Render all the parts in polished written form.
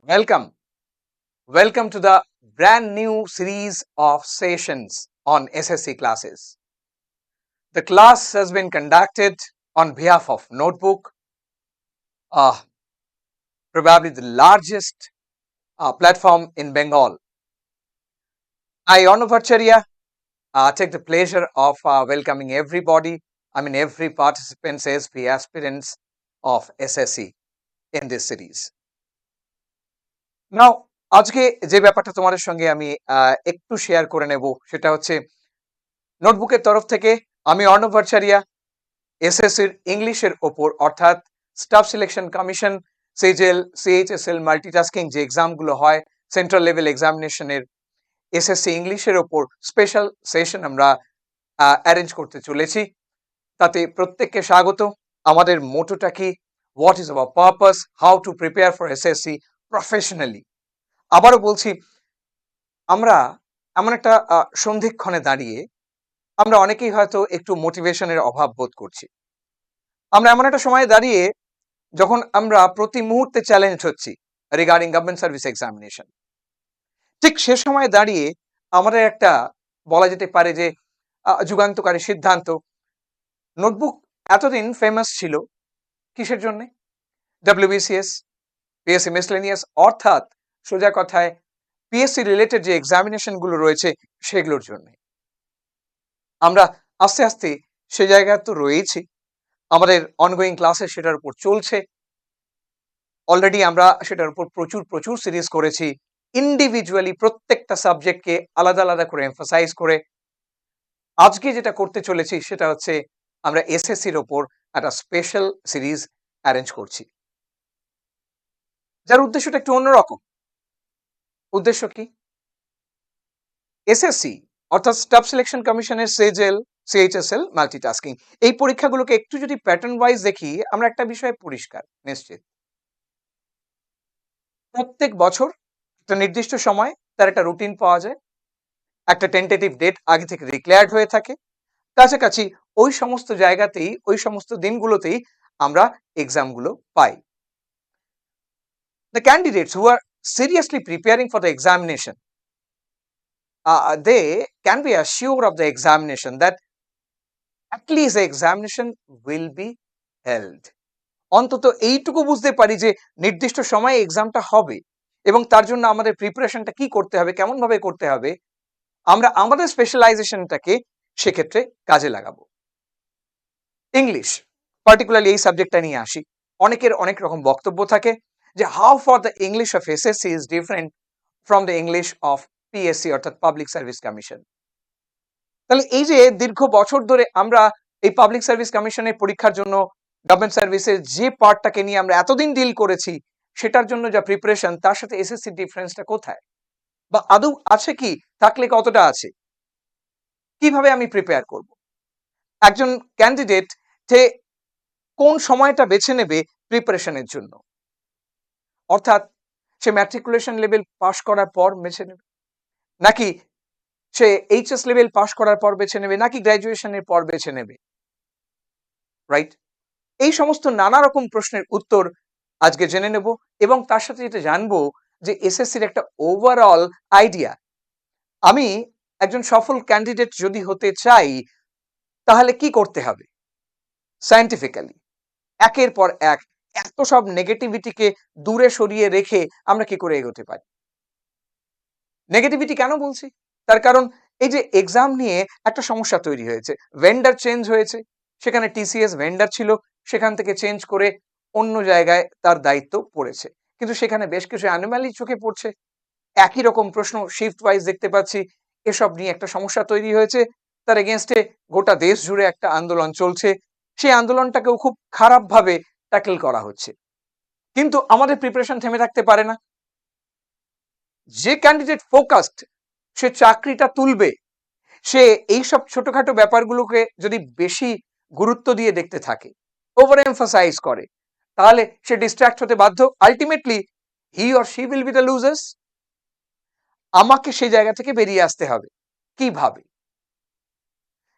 Welcome. Welcome to the brand new series of sessions on SSC classes. The class has been conducted on behalf of Notebook, uh, probably the largest platform in Bengal. I, Arnab take the pleasure of welcoming everybody, every participant, SSP aspirants of SSC in this series. নাও আজকে যে ব্যাপারটা তোমাদের সঙ্গে আমি একটু share করে নেব সেটা হচ্ছে নোটবুকের তরফ থেকে আমি অর্ণব ভট্টাচার্য এসএসসির ইংলিশের ওপর অর্থাৎ staff selection commission সিজেল CHSL multitasking যে এক্সামগুলো হয় সেন্ট্রাল লেভেল এক্সামিনেশনের এসএসসি ইংলিশের ওপর স্পেশাল সেশন আমরা অ্যারেঞ্জ করতে চলেছি তাতে প্রত্যেককে স্বাগত আমাদের মোটোটা কি what is our purpose how to prepare for SSC professionally আবারও বলছি আমরা এমন একটা সন্ধিক্ষণে দাঁড়িয়ে আমরা অনেকেই হয়তো একটু মোটিভেশনের অভাব বোধ করছি আমরা এমন একটা সময় দাঁড়িয়ে যখন আমরা প্রতি মুহূর্তে চ্যালেঞ্জ হচ্ছি রিগার্ডিং গভর্নমেন্ট সার্ভিস এক্সামিনেশন ঠিক সে সময় দাঁড়িয়ে আমাদের একটা বলা যেতে পারে যে যুগান্তকারী সিদ্ধান্ত নোটবুক এতদিন ফেমাস ছিল কিসের জন্য ডব্লিউবিসিএস পিএসসি মিসলেনিয়াস অর্থাৎ সোজা কথায় পিএসসি রিলেটেড যে এক্সামিনেশন গুলো রয়েছে সেগুলোর জন্য আমরা আস্তে আস্তে সে জায়গায় তো রয়েছি আমাদের অনগোয়িং ক্লাসে সেটার উপর চলছে অলরেডি আমরা সেটার উপর প্রচুর সিরিজ করেছি ইন্ডিভিজুয়ালি প্রত্যেকটা সাবজেক্টকে আলাদা আলাদা করে এমফাসাইজ করে আজকে যেটা করতে চলেছি সেটা হচ্ছে আমরা এসএসসির ওপর একটা স্পেশাল সিরিজ অ্যারেঞ্জ করছি যার উদ্দেশ্যটা একটু অন্যরকম উদ্দেশ্য কি এসএসসি অর্থাৎ স্টাফ সিলেকশন কমিশনের সেজেল সিএইচএসএল মাল্টিটাস্কিং এই পরীক্ষাগুলোকে একটু যদি প্যাটার্ন ওয়াইজ দেখি আমরা একটা বিষয় পরিষ্কার নিশ্চিত প্রত্যেক বছর একটা নির্দিষ্ট সময় তার একটা রুটিন পাওয়া যায় একটা টেন্টেটিভ ডেট আগে থেকে ডিক্লেয়ার্ড হয়ে থাকে কাছাকাছি ওই সমস্ত জায়গাতেই ওই সমস্ত দিনগুলোতেই আমরা এক্সামগুলো পাই the candidates who are seriously preparing for the examination they can be assured of the examination that at least the examination will be held অন্তত এইটুকু বুঝতে পারি যে নির্দিষ্ট সময়ে এক্সামটা হবে এবং তার জন্য আমাদের প্রিপারেশনটা কি করতে হবে কেমন ভাবে করতে হবে আমরা আমাদের স্পেশালাইজেশনটাকে সেক্ষেত্রে কাজে লাগাবো ইংলিশ পার্টিকুলারলি এই সাবজেক্টটা নিয়ে আসি অনেকের অনেক রকম বক্তব্য থাকে যে how for the English of SSC is different from the English of PSC অর্থাৎ পাবলিক সার্ভিস কমিশন তাহলে এই যে দীর্ঘ বছর ধরে আমরা এই পাবলিক সার্ভিস কমিশনের পরীক্ষার জন্য গভর্নমেন্ট সার্ভিসের যে পার্টটাকে নিয়ে আমরা এতদিন ডিল করেছি সেটার জন্য যা প্রিপারেশন তার সাথে এসএসসি ডিফারেন্সটা কোথায় বা আদৌ আছে কি থাকলে কতটা আছে কিভাবে আমি প্রিপেয়ার করব একজন ক্যান্ডিডেট যে কোন সময়টা বেছে নেবে প্রিপারেশনের জন্য অর্থাৎ সে ম্যাট্রিকুলেশন লেভেল পাস করার পর বেছে নেবে নাকি সে এইচএস লেভেল পাস করার পর বেছে নেবে নাকি গ্র্যাজুয়েশনের পর বেছে নেবে রাইট এই সমস্ত নানা রকম প্রশ্নের উত্তর আজকে জেনে নেব এবং তার সাথে যেটা জানবো যে এসএসসির একটা ওভারঅল আইডিয়া আমি একজন সফল ক্যান্ডিডেট যদি হতে চাই তাহলে কি করতে হবে সায়েন্টিফিক্যালি একের পর এক এত সব নেগেটিভিটিকে দূরে সরিয়ে রেখে আমরা কি করে এগোতে পারি নেগেটিভিটি কেন বলছি তার কারণ এই যে এক্সাম নিয়ে একটা সমস্যা তৈরি হয়েছে ভেন্ডার চেঞ্জ হয়েছে সেখানে টিসিএস ভেন্ডার ছিল সেখান থেকে চেঞ্জ করে অন্য জায়গায় তার দায়িত্ব পড়েছে কিন্তু সেখানে বেশ কিছু অ্যানোমালি চোখে পড়ছে একই রকম প্রশ্ন শিফট ওয়াইজ দেখতে পাচ্ছি এসব নিয়ে একটা সমস্যা তৈরি হয়েছে তার এগেনস্টে গোটা দেশ জুড়ে একটা আন্দোলন চলছে সেই আন্দোলনটাকেও খুব খারাপভাবে ট্যাকেল করা হচ্ছে কিন্তু আমাদের প্রিপারেশন থেমে থাকতে পারে না যে ক্যান্ডিডেট ফোকাসড সে চাকরিটা তুলবে সে এইসব ছোটখাটো ব্যাপারগুলোকে যদি বেশি গুরুত্ব দিয়ে দেখতে থাকে ওভার এমফাসাইজ করে তাহলে সে ডিস্ট্র্যাক্ট হতে বাধ্য ultimately he or she will be the losers আমাকে সেই জায়গা থেকে বেরিয়ে আসতে হবে কিভাবে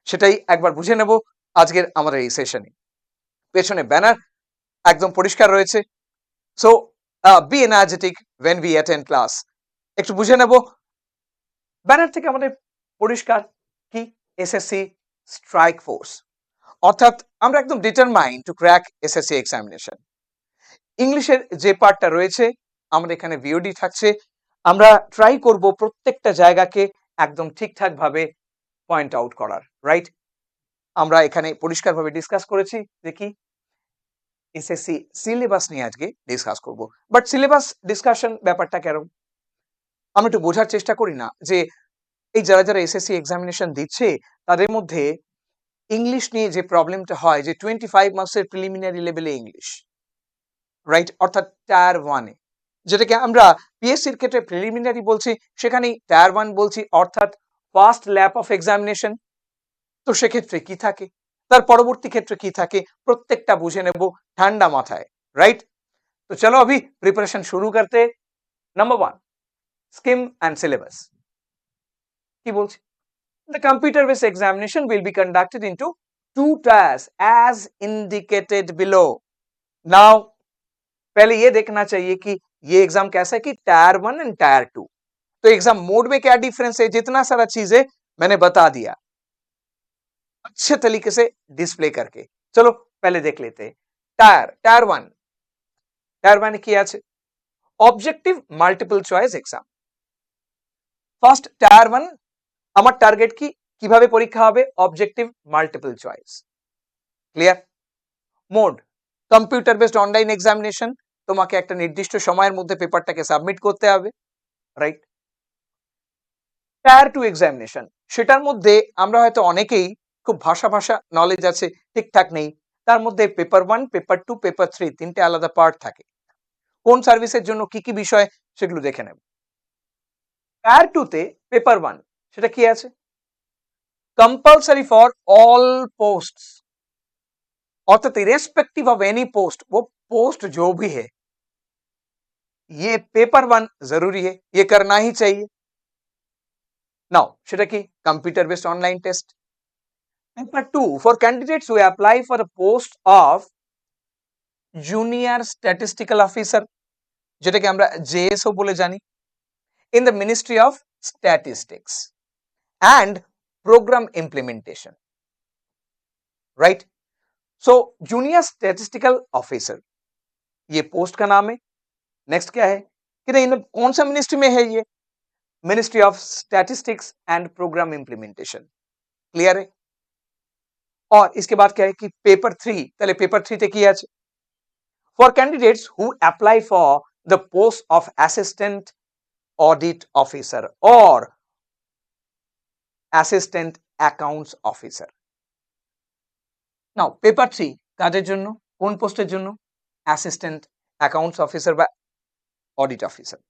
সেটাই একবার বুঝে নেব আজকের আমাদের এই সেশনে পেছনে ব্যানার একদম পরিষ্কার রয়েছে so be energetic when we attend class. একটু বুঝে নেব ব্যানার থেকে আমাদের পরিষ্কার কি এসএসসি স্ট্রাইক ফোর্স, অর্থাৎ আমরা একদম determined to crack SSC examination. ইংলিশের যে পার্টটা রয়েছে আমাদের এখানে ভিওডি থাকছে, আমরা ট্রাই করব প্রত্যেকটা জায়গাকে একদম ঠিকঠাক ভাবে পয়েন্ট আউট করার, রাইট? আমরা এখানে পরিষ্কারভাবে ডিসকাস করেছি যে কি এসএসসি সিলেবাস নিয়ে আজকে ডিসকাস করব। বাট সিলেবাস ডিসকাশন ব্যাপারটা কেন আমরা একটু বোঝার চেষ্টা করি না যে এই যারা যারা এসএসসি এক্সামিনেশন দিচ্ছে তাদের মধ্যে ইংলিশ নিয়ে যে প্রবলেমটা হয় যে 25 মার্কসের প্রিলিমিনারি লেভেলে ইংলিশ, রাইট? অর্থাৎ টায়ার ওয়ানে, যেটাকে আমরা পিএসসির ক্ষেত্রে প্রিলিমিনারি বলছি, সেখানে টায়ার ওয়ান বলছি, অর্থাৎ ফার্স্ট ল্যাপ অফ এক্সামিনেশন। তো সেক্ষেত্রে কি থাকে, তার পরবর্তী ক্ষেত্রে কি থাকে, প্রত্যেকটা বুঝে নেব ঠান্ডা মাথায়, রাইট? तो चलो अभी प्रिपरेशन शुरू करते। नंबर 1 स्किम एंड सिलेबस की बोलছি the computer based examination will be conducted into 2 tiers as indicated below। now पहले ये देखना चाहिए कि ये एग्जाम कैसा है कि टायर 1 एंड टायर 2। तो एग्जाम मोड में क्या डिफरेंस है, जितना सारा चीजें मैंने बता दिया अच्छे तरीके से डिस्प्ले करके। चलो पहले देख लेते हैं टायर 1। টায়ার মানে কি আছে, objective multiple choice exam. First tyre 1 আমার টার্গেট কি, কিভাবে পরীক্ষা হবে, objective multiple choice. Clear? Mode computer based online examination, তোমাকে একটা নির্দিষ্ট সময়ের মধ্যে পেপারটাকে সাবমিট করতে হবে, রাইট? টায়ার 2 এক্সামিনেশন, সেটার মধ্যে আমরা হয়তো অনেকেই খুব ভাষা নলেজ আছে, ঠিকঠাক নেই, তার মধ্যে পেপার 1 পেপার 2 পেপার 3 তিনটে আলাদা পার্ট থাকে। কোন সার্ভিসের জন্য কি কি বিষয় সেগুলো দেখে নেব। টায়ার 2 তে পেপার 1 সেটা কি আছে, कंपल्सरी फॉर ऑल पोस्ट्स, अर्थात इरेस्पेक्टिव ऑफ एनी पोस्ट, वो पोस्ट जो भी है ये पेपर 1 जरूरी है, ये करना ही चाहिए। नाउ সেটা কি computer based online test. Paper 2 for candidates who apply for the post of junior statistical officer, যেটাকে আমরা জেএসও বলে জানি, in the ministry of statistics and program implementation, right? so junior statistical officer ये पोस्ट का नाम है। नेक्स्ट क्या है कि नहीं, कौन सा मिनिस्ट्री में है, ये ministry of statistics and programme implementation. Clear है? और इसके बाद क्या है कि पेपर 3, पहले पेपर 3 তে কি আছে, for candidates who apply for the post of assistant audit officer or assistant accounts officer। Now paper 3 কাদের জন্য, কোন পোস্টের জন্য, অ্যাসিস্ট্যান্ট অ্যাকাউন্টস অফিসার বা audit officer.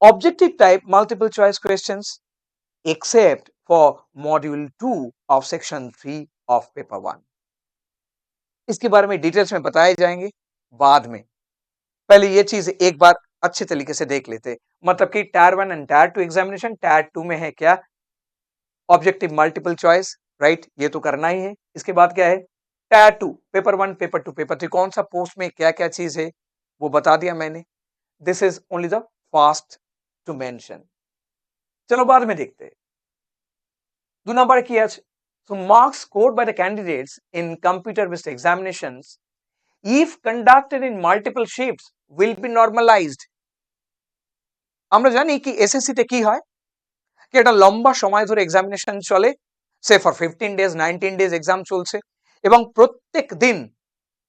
Objective type multiple choice questions except for module 2 of section 3 of paper 1। इसके बारे में details में बताए जाएंगे बाद में, पहले ये चीज एक बार अच्छे तरीके से देख लेते। मतलब कि tyre 1 and tyre 2 examination, tyre 2 में है क्या, ऑब्जेक्टिव मल्टीपल चॉइस, राइट? ये तो करना ही है। इसके बाद क्या है, टायर 2 पेपर 1 पेपर 2 पेपर 3 कौन सा पोस्ट में क्या क्या चीज है वो बता दिया मैंने। This is only the fast to mention. चलो बाद में देखते हैं। 2 नंबर की আছে, so marks scored by the candidates in computer based examinations if conducted in multiple shifts will be normalized। আমরা জানি কি এসএসসি তে কি হয় কি একটা লম্বা সময় ধরে এক্সামিনেশন চলে, সে ফর 15 ডেজ 19 ডেজ এক্সাম চলছে এবং প্রত্যেক দিন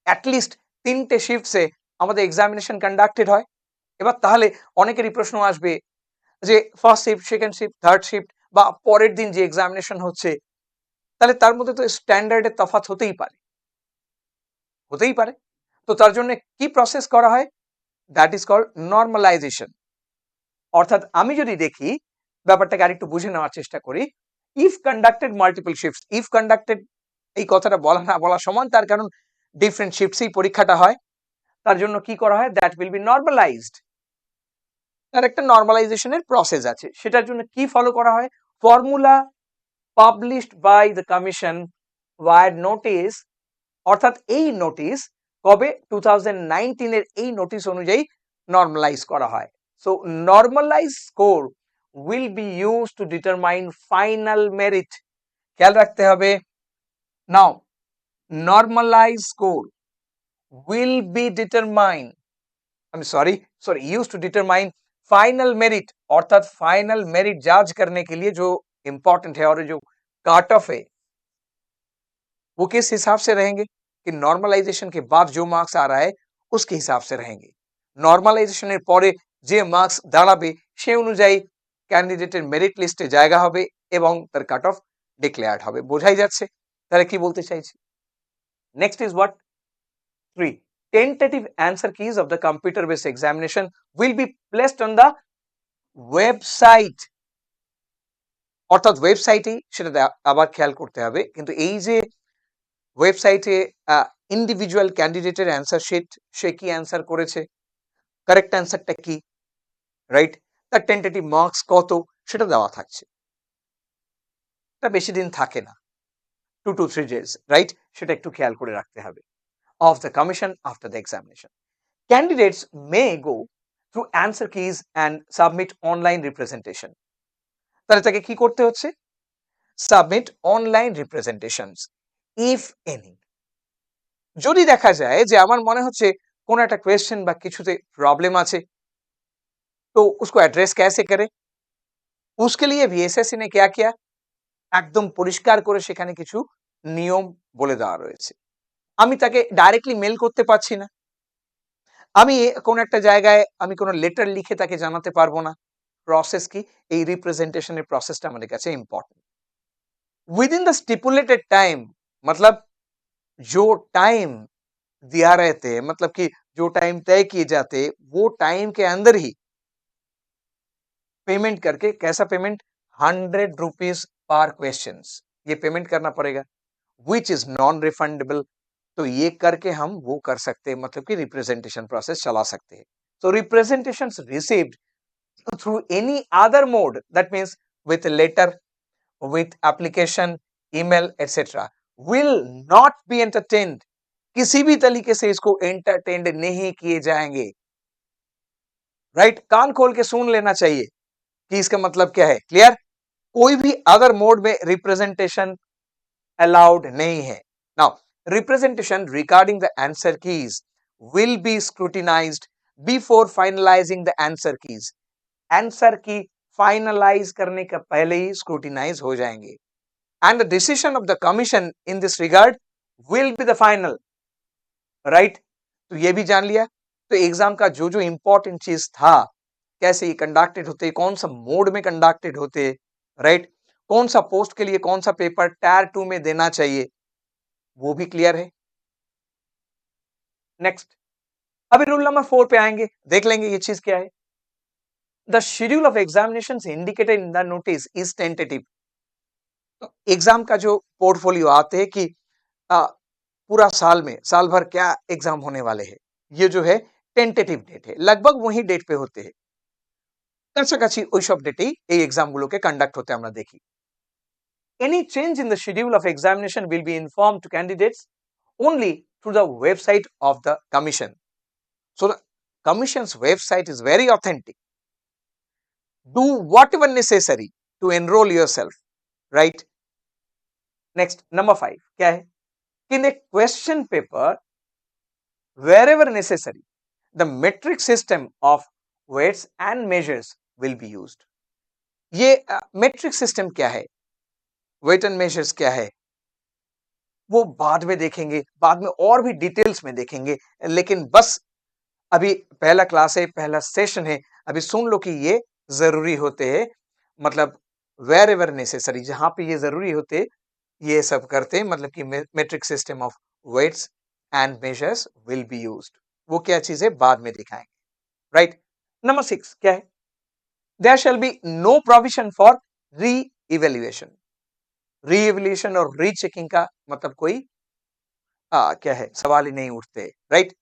অ্যাটলিস্ট 3টে শিফটসে আমাদের এক্সামিনেশন কন্ডাক্টেড হয়। এবার তাহলে অনেকেরই প্রশ্ন আসবে যে first shift, second shift, third shift বা পরের দিন যে এক্সামিনেশন হচ্ছে, তাহলে তার মধ্যে তো স্ট্যান্ডার্ডের তফাৎ হতেই পারে। তো তার জন্য কি প্রসেস করা হয়, দ্যাট ইজ কল্ড নর্মালাইজেশন। অর্থাৎ আমি যদি দেখি ব্যাপারটাকে আরেকটু বুঝে নেওয়ার চেষ্টা করি, if conducted multiple shifts, if conducted এই কথাটা বলা না বলা সমান, তার কারণ ডিফারেন্ট শিফটসেই পরীক্ষাটা হয়, তার জন্য কি করা হয়, দ্যাট উইল বি নর্মালাইজড। তার একটা নর্মালাইজেশনের প্রসেস আছে, সেটার জন্য কি ফলো করা হয়, formula published by the commission war notice, অর্থাৎ এই নোটিস কবে 2019 এর এই নোটিশ অনুযায়ী নর্মালাইজ করা হয়। So normalize score will be use to determine final merit. খেয়াল রাখতে হবে। Now normalize score will be determined, I'm sorry used to determine final merit, अर्थात फाइनल मेरिट जज करने के लिए जो इंपॉर्टेंट है और जो काट ऑफ है वो किस हिसाब से रहेंगे कि नॉर्मलाइजेशन के बाद जो मार्क्स आ रहा है उसके हिसाब से रहेंगे। নর্মালাইজেশনের পরে যে মার্কস দাঁড়াবে সেই অনুযায়ী ক্যান্ডিডেটের মেরিট লিস্টে জায়গা হবে এবং তার কাট অফ ডিক্লেয়ার্ড হবে। বোঝাই যাচ্ছে তাহলে কি বলতে চাইছি। Next is what 3. Tentative answer keys of the computer based examination will be placed on the website. অর্থাৎ ওয়েবসাইটেই সেটা আবার খেয়াল করতে হবে, কিন্তু এই যে ওয়েবসাইটে ইন্ডিভিজুয়াল ক্যান্ডিডেটের অ্যান্সার শিট, সে কি অ্যান্সার করেছে, কারেক্ট অ্যান্সারটা কি, রাইট, তার টেন্টেটিভ মার্কস কত সেটা দেওয়া থাকছে। এটা বেশি দিন থাকে না, 2 to 3 days, রাইট, সেটা একটু খেয়াল করে রাখতে হবে। Of the commission after the examination, candidates may go through answer keys and submit online representation. তাহলে তাকে কি করতে হচ্ছে? Submit online representations if any. যদি দেখা যায় যে আমার মনে হচ্ছে কোন একটা কোয়েশ্চেন বা কিছুতে প্রবলেম আছে, তো उसको एड्रेस कैसे करें? उसके लिए VSSC ने क्या किया? একদম পরিষ্কার করে সেখানে কিছু নিয়ম বলে দেওয়া রয়েছে। আমি তাকে ডাইরেক্টলি মেল করতে পারছি না, আমি কোন একটা জায়গায় আমি কোন লেটার লিখে তাকে জানাতে পারবো না। প্রসেস কি? এই রিপ্রেজেন্টেশনের প্রসেসটা আমাদের কাছে important. Within the stipulated time, मतलब जो टाइम दिया रहते हैं, मतलब कि जो टाइम तय किए जाते वो टाइम के अंदर ही पेमेंट करके, कैसा पेमेंट, 100 रुपीज पर क्वेश्चन ये पेमेंट करना पड़ेगा, विच इज नॉन रिफंडेबल। तो ये करके हम वो कर सकते हैं, मतलब कि रिप्रेजेंटेशन प्रोसेस चला सकते हैं। तो representation received through any other mode, that means with letter, with application, email, etc., will not be entertained. किसी भी तरीके से इसको एंटरटेन्ड नहीं किए जाएंगे, राइट, कान खोल के सुन लेना चाहिए कि इसका मतलब क्या है, क्लियर। कोई भी अदर मोड में रिप्रेजेंटेशन अलाउड नहीं है। Now representation regarding the answer keys will be scrutinized before finalizing the answer keys. Answer की फाइनलाइज करने का पहले ही स्क्रूटिनाइज हो जाएंगे, and the decision of the commission in this regard will be the final, right. तो ये भी जान लिया। तो एग्जाम का जो जो इंपॉर्टेंट चीज था, कैसे ये कंडक्टेड होते, कौन सा मोड में कंडक्टेड होते, राइट, कौन सा पोस्ट के लिए कौन सा पेपर टायर 2 में देना चाहिए, वो भी क्लियर है। नेक्स्ट, अभी रूल नंबर 4 पे आएंगे, देख लेंगे ये चीज क्या है। The schedule of examinations indicated in the notice is tentative. तो एग्जाम का जो पोर्टफोलियो आते हैं कि पूरा साल में साल भर क्या एग्जाम होने वाले हैं, ये जो है टेंटेटिव डेट है, लगभग वही डेट पे होते हैं, কাছাকাছি ওইসব ডেটেই এই এক্সামগুলোকে কন্ডাক্ট হতে আমরা দেখি। Any change in the schedule of examination will be informed to candidates only through the website of the commission. So the commission's website is very authentic. Do whatever necessary to enroll yourself, right? Next, number 5 क्या है? In a question paper, wherever necessary, the metric system of weights and measures will be used. ये metric system क्या है, weight and measures क्या है, वो बाद में देखेंगे, बाद में और भी डिटेल्स में देखेंगे, लेकिन बस अभी पहला क्लास है, पहला सेशन है, अभी सुन लो कि ये जरूरी होते हैं, मतलब वेर एवर नेसेसरी, जहां पे ये जरूरी होते ये सब करते हैं, मतलब कि metric system of weights and measures will be used. वो क्या चीज है बाद में दिखाएंगे, राइट। नंबर 6 क्या है? There shall be no provision for reevaluation. Reevaluation और री चेकिंग का मतलब कोई क्या है, सवाल ही नहीं उठते, राइट।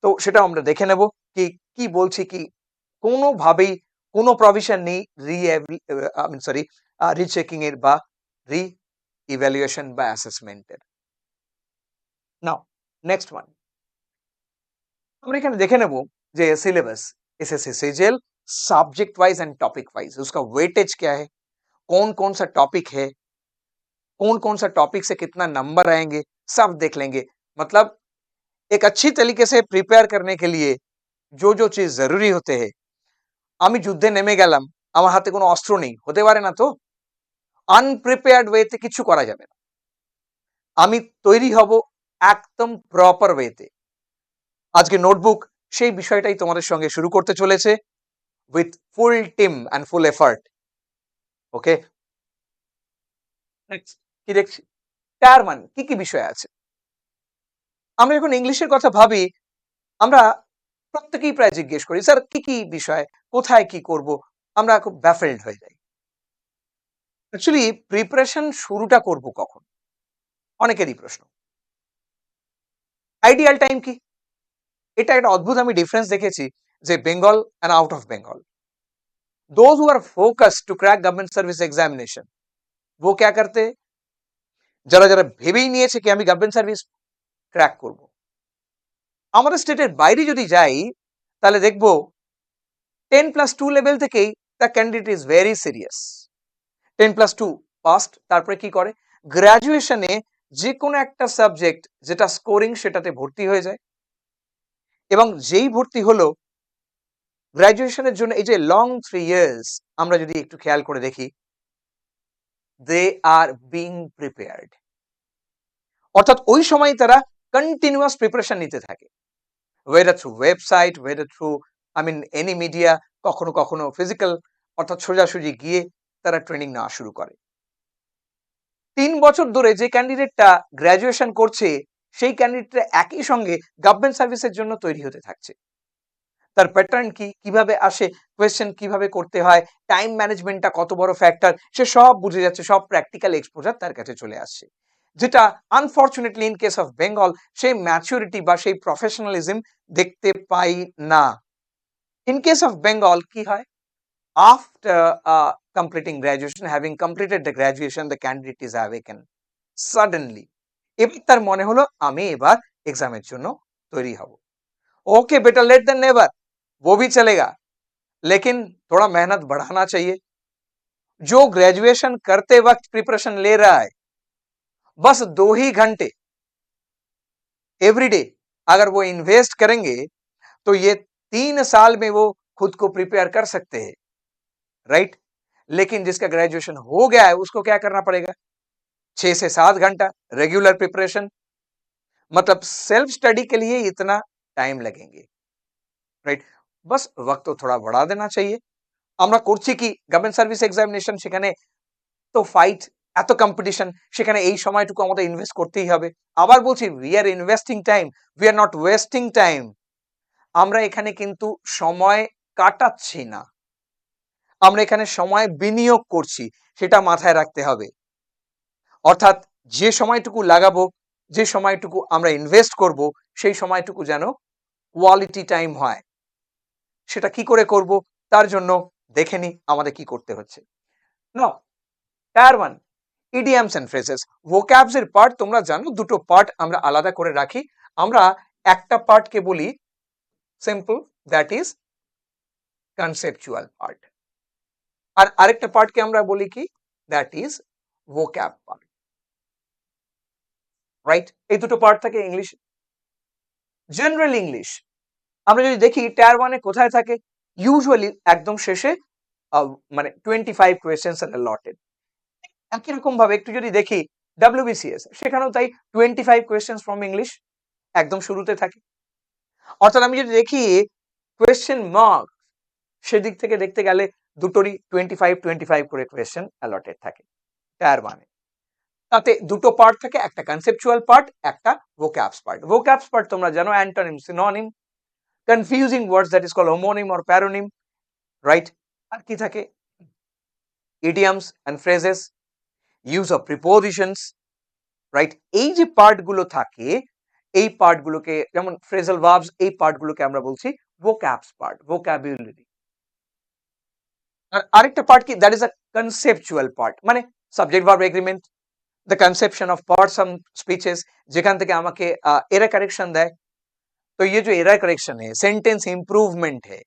তো সেটা আমরা দেখে নেব কি কি বলছি, কি কোনোভাবেই কোনো প্রভিশন নেই রিচেকিং এর বা রি ইভ্যালুয়েশন বা অ্যাসেসমেন্টের। নাও নেক্সট ওয়ান, আমরা এখানে দেখে নেব যে syllabus SSC CGL subject wise and topic wise उसका वेटेज क्या है, कौन कौन सा टॉपिक है, कौन कौन सा टॉपिक से कितना नंबर आएंगे, सब देख लेंगे। मतलब एक अच्छी तरीके से प्रिपेयर करने के लिए जो जो चीज जरूरी होते हैं, আমি যুদ্ধে নেমে গেলাম, আমার হাতে কোনো অস্ত্র নেই, হতে পারে না তো। আনপ্রিপেয়ার্ড ওয়েতে কিছু করা যাবে না। আমি তৈরি হব একদম প্রপার ওয়েতে। আজকে নোটবুক সেই বিষয়টাই তোমাদের সঙ্গে শুরু করতে চলেছে with full team and full effort. Okay, next কি দেখছি, টায়ার ওয়ান কি কি বিষয় আছে। আমরা যখন ইংলিশের কথা ভাবি, আমরা প্রত্যেকেই প্রায় জিজ্ঞেস করি, স্যার কি কি বিষয়, কোথায় কি করব, আমরা খুব ব্যাফেলড হয়ে যাই। অ্যাকচুয়ালি প্রিপারেশন শুরুটা করব কখন, অনেকেরই প্রশ্ন। আইডিয়াল টাইম কি, এটা একটা অদ্ভুত আমি ডিফারেন্স দেখেছি যে Bengal and out of Bengal. Those who are focused to crack government service examination, वो क्या करते, যারা যারা ভেবেই নিয়েছে কি আমি গভর্নমেন্ট সার্ভিস ক্র্যাক করব, আমাদের স্টেটের বাইরে যদি যাই তাহলে দেখব 10+2 লেভেল থেকেই the candidate is very serious. 10+2 past, তারপরে কি করে, গ্রাজুয়েশনে যে কোনো একটা সাবজেক্ট যেটা স্কোরিং সেটাতে ভর্তি হয়ে যায়, এবং যেই ভর্তি হলো গ্রাজুয়েশনের জন্য এই যে লং 3 ইয়ার্স, আমরা যদি একটু খেয়াল করে দেখি, দে আর বিং প্রিপেয়ার্ড। অর্থাৎ ওই সময় তারা কন্টিনিউয়াস প্রিপারেশন নিতে থাকে, weather through website, weather through any media, কখনো কখনো ফিজিক্যাল, অর্থাৎ সোজাসুজি গিয়ে তারা ট্রেনিং নেওয়া শুরু করে। 3 বছর ধরে যে ক্যান্ডিডেটটা গ্রাজুয়েশন করছে সেই ক্যান্ডিডেটরা একই সঙ্গে গভর্নমেন্ট সার্ভিসের জন্য তৈরি হতে থাকছে। তার প্যাটার্ন কি, কিভাবে আসে, কোয়েশ্চেন কিভাবে করতে হয়, টাইম ম্যানেজমেন্টটা কত বড় ফ্যাক্টর, সে সব বুঝে যাচ্ছে, সব প্র্যাকটিক্যাল এক্সপোজার তার কাছে চলে আসছে। যেটা unfortunately in case of Bengal সেই ম্যাচুরিটি বা সেই প্রফেশনালিজম দেখতে পাই না। ইন কেস অফ বেঙ্গল কি হয়, after completing graduation, having completed the graduation, the candidate is awakened suddenly, এবার তার মনে হলো আমি এবার এক্সামের জন্য তৈরি হব। ओके बेटा, लेट देन नेवर, वो भी चलेगा, लेकिन थोड़ा मेहनत बढ़ाना चाहिए। जो ग्रेजुएशन करते वक्त प्रिपरेशन ले रहा है, बस 2 ही घंटे एवरीडे अगर वो इन्वेस्ट करेंगे तो ये 3 साल में वो खुद को प्रिपेयर कर सकते हैं, राइट। लेकिन जिसका ग्रेजुएशन हो गया है उसको क्या करना पड़ेगा, 6 से 7 घंटा रेगुलर प्रिपरेशन, मतलब सेल्फ स्टडी के लिए इतना टाइम लगेंगे, राइट। बस वक्त तो थोड़ा बढ़ा देना चाहिए। আমরা করছি কি গভর্নমেন্ট সার্ভিস এক্সামিনেশন, সেখানে তো ফাইট, এত কম্পিটিশন, সেখানে এই সময়টুকু আমাদের ইনভেস্ট করতেই হবে। আবার বলছি, we are investing time, we are not wasting time. আমরা এখানে কিন্তু সময় কাটাচ্ছি না, আমরা এখানে সময় বিনিয়োগ করছি, সেটা মাথায় রাখতে হবে। অর্থাৎ যে সময়টুকু লাগাবো, যে সময়টুকু আমরা ইনভেস্ট করব, সেই সময়টুকু যেন কোয়ালিটি টাইম হয়। সেটা কি করে করব, তার জন্য দেখে নি আমাদের কি করতে হচ্ছে। Now tier 1 idioms and phrases, vocabs এর পার্ট তোমরা জানো, দুটো পার্ট আমরা আলাদা করে রাখি। আমরা একটা পার্টকে বলি simple, that is conceptual part, আর আরেকটা পার্টকে আমরা বলি কি, that is vocab part, right. এই দুটো পার্ট থাকে ইংলিশ। জেনারেল ইংলিশ আমরা যদি দেখি টায়ার 1 এ কোথায় থাকে, ইউজুয়ালি একদম শেষে, মানে 25 কোয়েশ্চেন্স আর allotted। একই রকম ভাবে একটু যদি দেখি WBCS, সেখানেও তাই 25 কোয়েশ্চেন্স ফ্রম ইংলিশ একদম শুরুতে থাকে। অর্থাৎ আমি যদি দেখি কোয়েশ্চেন মার্ক, সেদিক থেকে দেখতে গেলে দুটোরই 25 করে কোয়েশ্চেন allotted থাকে টায়ার 1 এ। তাতে দুটো পার্ট থাকে, একটা কনসেপচুয়াল পার্ট, একটা ভোক্যাবস পার্ট। ভোক্যাবস পার্ট তোমরা জানো, antonym, synonym, confusing words that is called homonym or paronym, right. আর কি থাকে, idioms and phrases, use of prepositions, right. এই যে পার্টগুলো থাকে, এই পার্টগুলোকে, যেমন ফ্রেজাল ভার্বস, এই পার্টগুলোকে আমরা বলছি ভোক্যাবস পার্ট, ভোক্যাবুলারি। আর আরেকটা পার্ট কি, that is a conceptual part, মানে subject verb agreement, the conception of parts of speeches, যেখান থেকে আমাকে এরা কারেকশন দেয়। तो ये जो एरर करेक्शन है, सेंटेंस इंप्रूवमेंट है,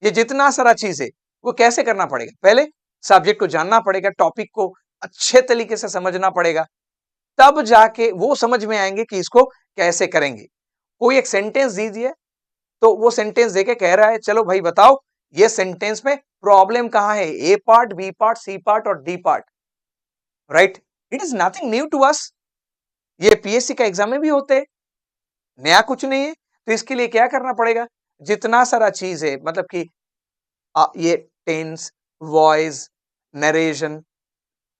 ये जितना सारा चीज है वो कैसे करना पड़ेगा? पहले सब्जेक्ट को जानना पड़ेगा, टॉपिक को अच्छे तरीके से समझना पड़ेगा, तब जाके वो समझ में आएंगे कि इसको कैसे करेंगे। कोई एक सेंटेंस दीजिए, तो वो सेंटेंस देके कह रहा है चलो भाई बताओ ये सेंटेंस में प्रॉब्लम कहां है, A part, B part, C part और D part, right? It is nothing new to us, ये पीएससी का एग्जाम में भी होते हैं, नया कुछ नहीं है। तो इसके लिए क्या करना पड़ेगा? जितना सारा चीज है, मतलब कि ये tense, voice, narration,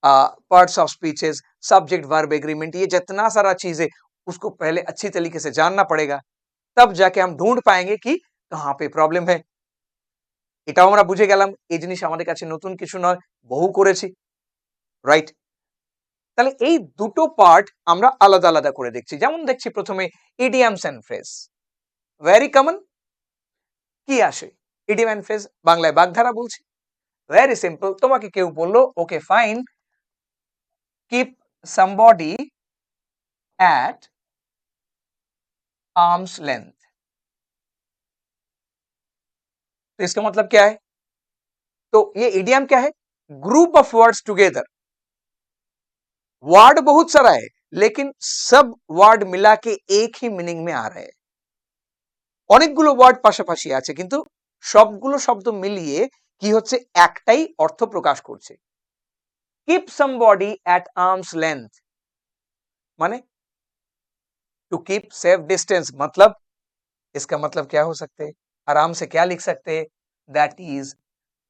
parts of speeches, subject verb agreement, ये जितना सारा चीज है उसको पहले अच्छी तरीके से जानना पड़ेगा, तब जाके हम ढूंढ पाएंगे कि कहां पे प्रॉब्लम है। এটাও আমরা বুঝে গেলাম, এই জিনিস আমাদের কাছে নতুন কিছু নয়, বহু করেছি, রাইট? তাহলে এই দুটো পার্ট আমরা আলাদা আলাদা করে দেখছি। যেমন দেখছি প্রথমে idioms and phrase, very common. কি আসে? ইডিয়াম এন্ড ফ্রেজ বাংলায় বাগধারা বলছি, ভেরি সিম্পল। তোমাকে কেউ বললো ওকে ফাইন, কিপ সামবডি এট आर्म्स लेंथ, तो इसका मतलब क्या है? तो ये इडियम क्या है? Group of words together. Word बहुत सारा है, लेकिन सब वर्ड मिला के एक ही मीनिंग में आ रहे हैं। অনেকগুলো ওয়ার্ড পাশাপাশি আছে, কিন্তু সবগুলো শব্দ মিলিয়ে কি হচ্ছে? একটাই অর্থ প্রকাশ করছে। কিপ সামবডি এট आर्म्स लेंथ माने टू कीप सेफ डिस्टेंस, मतलब इसका मतलब क्या हो सकते हैं? आराम से क्या लिख सकते हैं? That is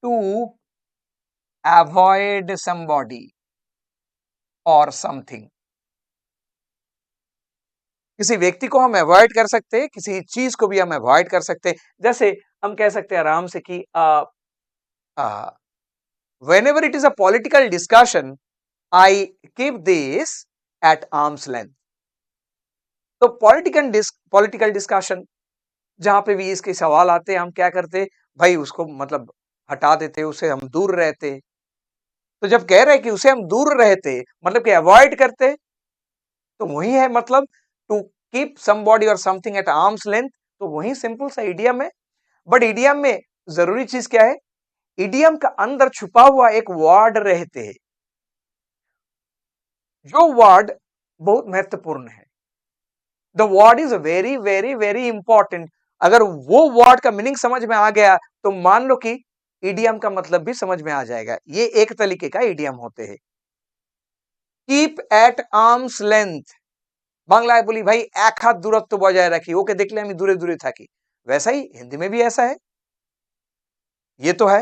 to avoid somebody और समथिंग। किसी व्यक्ति को हम अवॉइड कर सकते हैं, किसी चीज को भी हम अवॉइड कर सकते हैं। जैसे हम कह सकते हैं आराम से कि whenever it is a political discussion, I keep this at arm's length। तो पॉलिटिकल डिस्कशन जहां पे भी इसके सवाल आते हैं, हम क्या करते? भाई उसको मतलब हटा देते, उसे हम दूर रहते। तो जब कह रहे हैं कि उसे हम दूर रहते, मतलब कि अवॉइड करते, तो वही है मतलब टू कीप समबॉडी और समथिंग एट आर्म्स लेंथ। तो वही सिंपल सा इडियम है। बट इडियम में जरूरी चीज क्या है? इडियम का अंदर छुपा हुआ एक वर्ड रहते हैं, जो वर्ड बहुत महत्वपूर्ण है। The word is very very very important. अगर वो वर्ड का मीनिंग समझ में आ गया, तो मान लो कि इडियम का मतलब भी समझ में आ जाएगा। ये एक तरीके का इडियम होते हैं। कीप एट आर्म्स लेंथ বাংলায় বলি ভাই এক হাত দূরত্ব বজায় রাখি, ওকে দেখলে আমি দূরে দূরে থাকি। वैसा ही हिंदी में भी ऐसा है, ये तो है।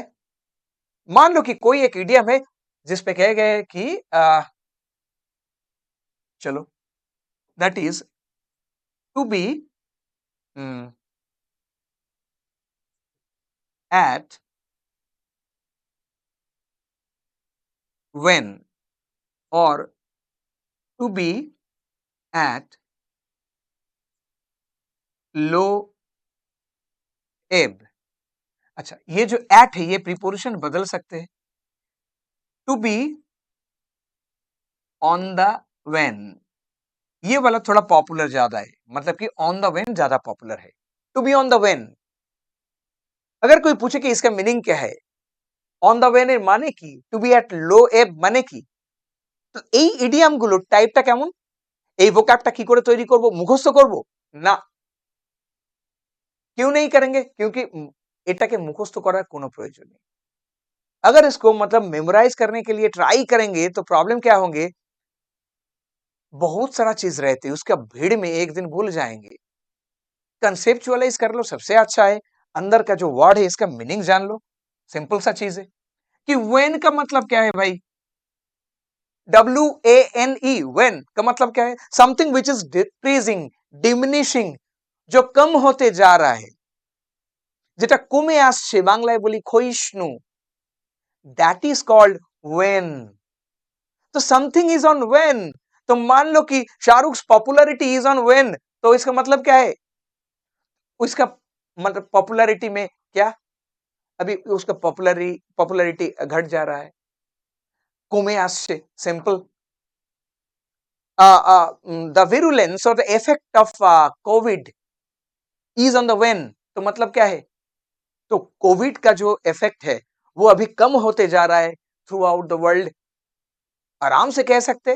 मान लो कि कोई एक इडियम है जिसपे कहे गए कि चलो that is to be at wane और to be at low ebb. अच्छा, ये जो एट है ये प्रीपोजिशन बदल सकते हैं। To be on the wane, ये वाला थोड़ा पॉपुलर ज्यादा है, मतलब कि ऑन द व्हेन ज्यादा पॉपुलर है। To be on the wane, अगर कोई पूछे कि इसका मीनिंग क्या है, অন দ্য ওয়েন এর মানে কি, টু বি এট লো এব মানে কি, তো এই ইডিয়াম গুলো টাইপটা কেমন? এই ভোক্যাবটা কি করে তৈরি করব? মুখস্থ করব না, क्यों नहीं करेंगे? क्योंकि এটাকে মুখস্থ করার কোনো প্রয়োজন নেই। अगर इसको मतलब मेमोराइज करने के लिए ट्राई करेंगे तो प्रॉब्लम क्या होंगे? बहुत सारा चीज रहते हैं, उसका भीड़ में एक दिन भूल जाएंगे। कंसेप्चुअलाइज कर लो, सबसे अच्छा है। अंदर का जो वर्ड है इसका मीनिंग जान लो, सिंपल सा चीज है। कि वेन का मतलब क्या है भाई? WANE, वेन का मतलब क्या है? Something which is decreasing, diminishing, जो कम होते जा रहा है, যেটা কমে আসছে, বাংলায় বলি ক্ষয়িষ্ণু, दैट इज कॉल्ड वेन। तो समथिंग इज ऑन वेन। तो मान लो कि Shahrukh popularity is on when, तो इसका मतलब क्या है? उसका मतलब पॉपुलैरिटी में क्या, अभी उसका पॉपुलैरिटी घट जा रहा है, कमे आसছে, simple. The virulence or the effect of COVID is on the wane, तो मतलब क्या है? तो कोविड का जो इफेक्ट है वो अभी कम होते जा रहा है थ्रू आउट द वर्ल्ड, आराम से कह सकते।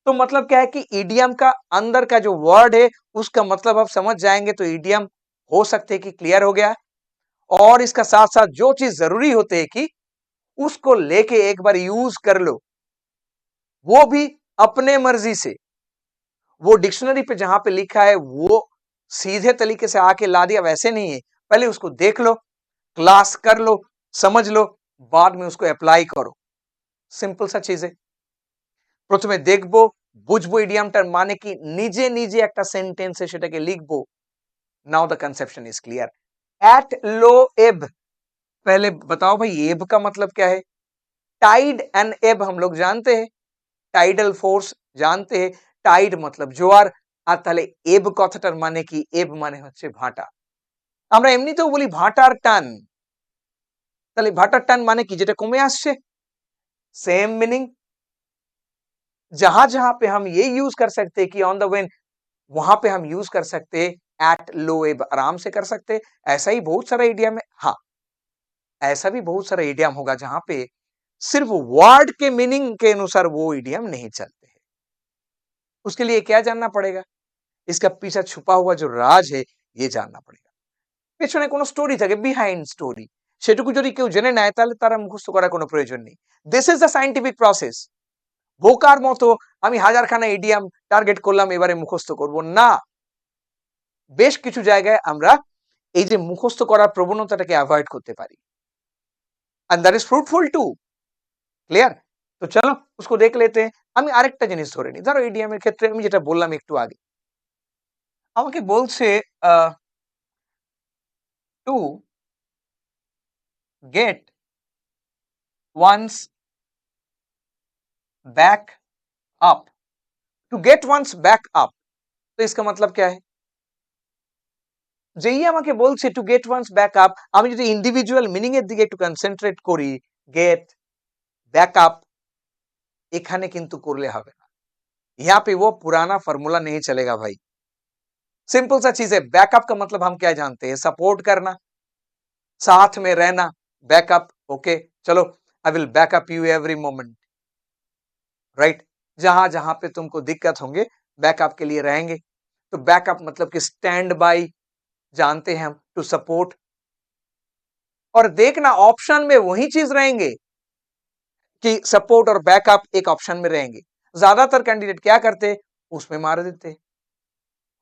तो मतलब क्या है कि ईडीएम का अंदर का जो वर्ड है उसका मतलब आप समझ जाएंगे तो ईडीएम हो सकते हैं कि क्लियर हो गया। और इसका साथ साथ जो चीज जरूरी होते है कि उसको लेके एक बार यूज कर लो, वो भी अपने मर्जी से। वो डिक्शनरी पे जहां पे लिखा है वो सीधे तरीके से आके ला दिया वैसे नहीं है, पहले उसको देख लो, क्लास कर लो, समझ लो, बाद में उसको अप्लाई करो। सिंपल सा चीज है। প্রথমে দেখবো, বুঝবো ইডিয়ামটার মানে কি, নিজে নিজে একটা সেন্টেন্সে সেটাকে লিখবো। Now the conception is clear. Eight low एब, पहले बताओ भाई एब का मतलब क्या है? टाइड एंड एब हम लोग जानते हैं, टाइडल फोर्स जानते हैं, टाइड मतलब জোয়ার, আর তাহলে এব কথাটার মানে কি? এব মানে হচ্ছে ভাটা। আমরা এমনিতেও বলি ভাটার টান, তাহলে ভাটার টান মানে কি? যেটা কমে আসছে, सेम मीनिंग। जहां जहां पे हम ये यूज कर सकते हैं कि ऑन द वेन, वहां पे हम यूज कर सकते हैं एट लो एब, आराम से कर सकते हैं। ऐसा ही बहुत सारा इडियम है। हाँ, ऐसा भी बहुत सारा इडियम होगा जहां पे सिर्फ वर्ड के मीनिंग के अनुसार वो इडियम नहीं चलते हैं। उसके लिए क्या जानना पड़ेगा? इसका पीछे छुपा हुआ जो राज है ये जानना पड़ेगा। পেছনে কোনো স্টোরি থাকে, বিহাইন্ড স্টোরি, সেটুকু যদি কেউ জেনে নেয় তাহলে তারা মুখস্থ করার কোনো প্রয়োজন নেই। This is the scientific process. বোকার মতো আমি হাজারখানা ইডিয়াম টার্গেট করলাম এবারে মুখস্থ করব না। বেশ কিছু জায়গায় আমরা এই যে মুখস্থ করার প্রবণতাটাকে অ্যাভয়েড করতে পারি, and that is fruitful too. Clear? তো চলো उसको দেখ लेते हैं। আমি আরেকটা জিনিস ধরে নিই, ধরো ইডিয়াম এর ক্ষেত্রে আমি যেটা বললাম একটু আগে, আমাকে বলছে to get once back up. To get once back up, तो इसका मतलब क्या है? যেই আমাকে বলছে to get once back up, আমি যদি ইন্ডিভিজুয়াল মিনিং এর দিকে একটু কনসেন্ট্রেট করি, গেট, बैक अप, এখানে কিন্তু করলে হবে না। यहाँ पे वो पुराना फॉर्मूला नहीं चलेगा भाई। सिंपल सा चीज है, बैकअप का मतलब हम क्या जानते हैं? सपोर्ट करना, साथ में रहना, बैकअप। ओके चलो, I will backup you every moment, right? जहां जहां पे तुमको दिक्कत होंगे बैकअप के लिए रहेंगे। तो बैकअप मतलब कि स्टैंड बाय, जानते हैं हम, टू सपोर्ट। और देखना ऑप्शन में वही चीज रहेंगे कि सपोर्ट और बैकअप एक ऑप्शन में रहेंगे। ज्यादातर कैंडिडेट क्या करते? उसमें मार देते,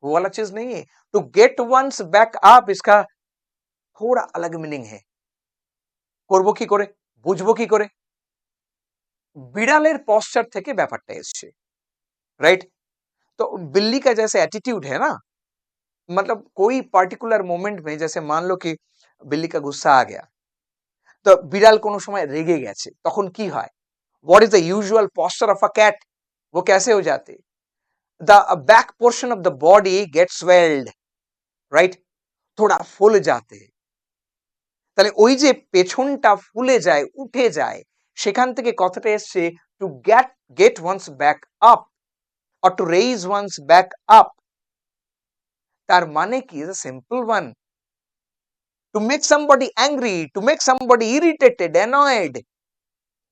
वो वाला चीज नहीं है। टू गेट वंस बैकअप इसका थोड़ा अलग मीनिंग है। করব কি করে? বুঝবো কি করে? বিড়ালের পশ্চাৎ থেকে ব্যাপারটা এসছে, राइट? तो बिल्ली का जैसे एटीट्यूड है ना, मतलब कोई पार्टिकुलर मोमेंट में, जैसे मान लो कि बिल्ली का गुस्सा आ गया, তো বিড়াল কোনো সময় রেগে গেছে, তখন কি হয়? What is the usual posture of a cat? वो कैसे हो जाते? The back portion of the body gets swelled, right? थोड़ा फूल जाते हैं। তাহলে ওই যে পেছনটা ফুলে যায়, উঠে যায়, সেখান থেকে কথাটা এসছে to get once back up, or to raise once back up. তার মানে কি? Is a simple one, to make somebody angry, to make somebody irritated, annoyed,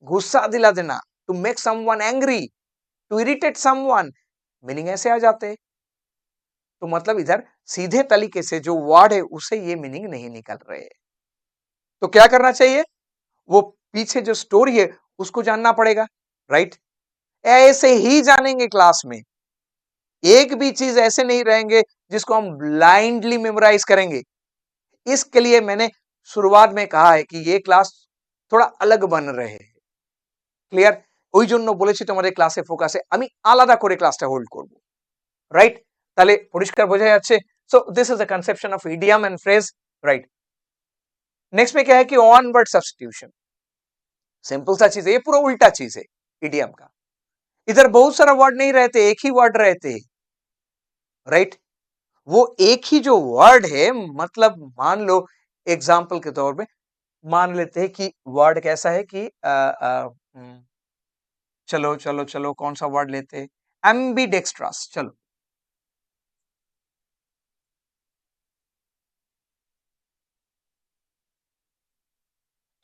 गुस्सा दिला देना, to make someone angry, to irritate someone, meaning ऐसे आ जाते हैं। तो मतलब इधर सीधे तरीके से जो वर्ड है उसे ये मीनिंग नहीं निकल रहे हैं। तो क्या करना चाहिए? वो पीछे जो स्टोरी है उसको जानना पड़ेगा, राइट? ऐसे ही जानेंगे क्लास में, एक भी चीज ऐसे नहीं रहेंगे जिसको हम ब्लाइंडली मेमोराइज करेंगे। इसके लिए मैंने शुरुआत में कहा है कि ये क्लास थोड़ा अलग बन रहे हैं। ক্লিয়ার? ওই জন্য বলেছি তোমাদের ক্লাসে ফোকাসে আমি আলাদা করে ক্লাসটা হোল্ড করব, রাইট? তাহলে পরিষ্কার বোঝা যাচ্ছে। So this is the conception of idiom and phrase, right? Next में क्या है कि ऑन वर्ड सब्स्टिट्यूशन, सिंपल सा चीज है, ये पूरा उल्टा चीज है इडियम का। इधर बहुत सारा वर्ड नहीं रहते, एक ही वर्ड रहते हैं, राइट? वो एक ही जो वर्ड है, मतलब मान लो एग्जाम्पल के तौर पे मान लेते हैं कि वर्ड कैसा है कि चलो चलो चलो कौन सा वर्ड लेते हैं? एम्बीडेक्स्ट्रस। चलो,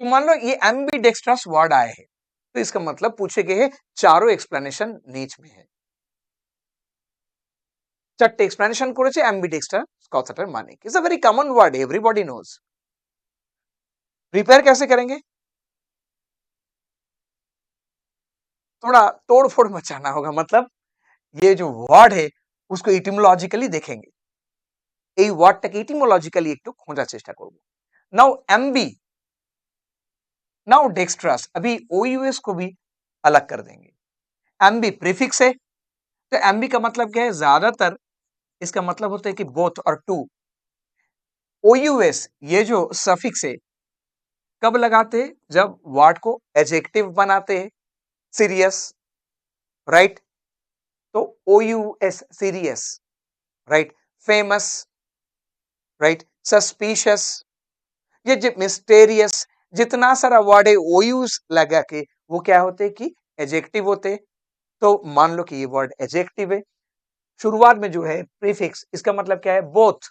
तो मान लो ये एम्बीडेक्स्ट्रस वर्ड आए हैं, तो इसका मतलब पूछे गए हैं चारों एक्सप्लेनेशन नीच में है। चारटे एक्सप्लेनेशन করেছে एम्बीडेक्स्ट्रस কথাটার মানে কি? It's a very common word, everybody knows. Prepare कैसे करेंगे? थोड़ा तोड़ फोड़ मचाना होगा, मतलब ये जो वर्ड है उसको इटिमोलॉजिकली देखेंगे, এই ওয়ার্ডটাকে ইটিমোলজিক্যালি একটু খোঁজার চেষ্টা করব। नाउ एम्बी, नाउ डेक्स्ट्रस, अभी ओयूएस को भी अलग कर देंगे। एम्बी प्रीफिक्स है, तो एम्बी का मतलब क्या है? ज्यादातर इसका मतलब होता है कि बोथ और टू। ओयूएस ये जो सफिक्स है कब लगाते हैं? जब वर्ड को एडजेक्टिव बनाते हैं, सीरियस, राइट? तो OUS serious, right? Famous, right? Suspicious, ये जो मिस्टेरियस, जितना सारा वर्ड है ओयूज लगा के वो क्या होते हैं कि एडजेक्टिव होते हैं। तो मान लो कि ये वर्ड एडजेक्टिव है, शुरुआत में जो है प्रीफिक्स, इसका मतलब क्या है? बोथ।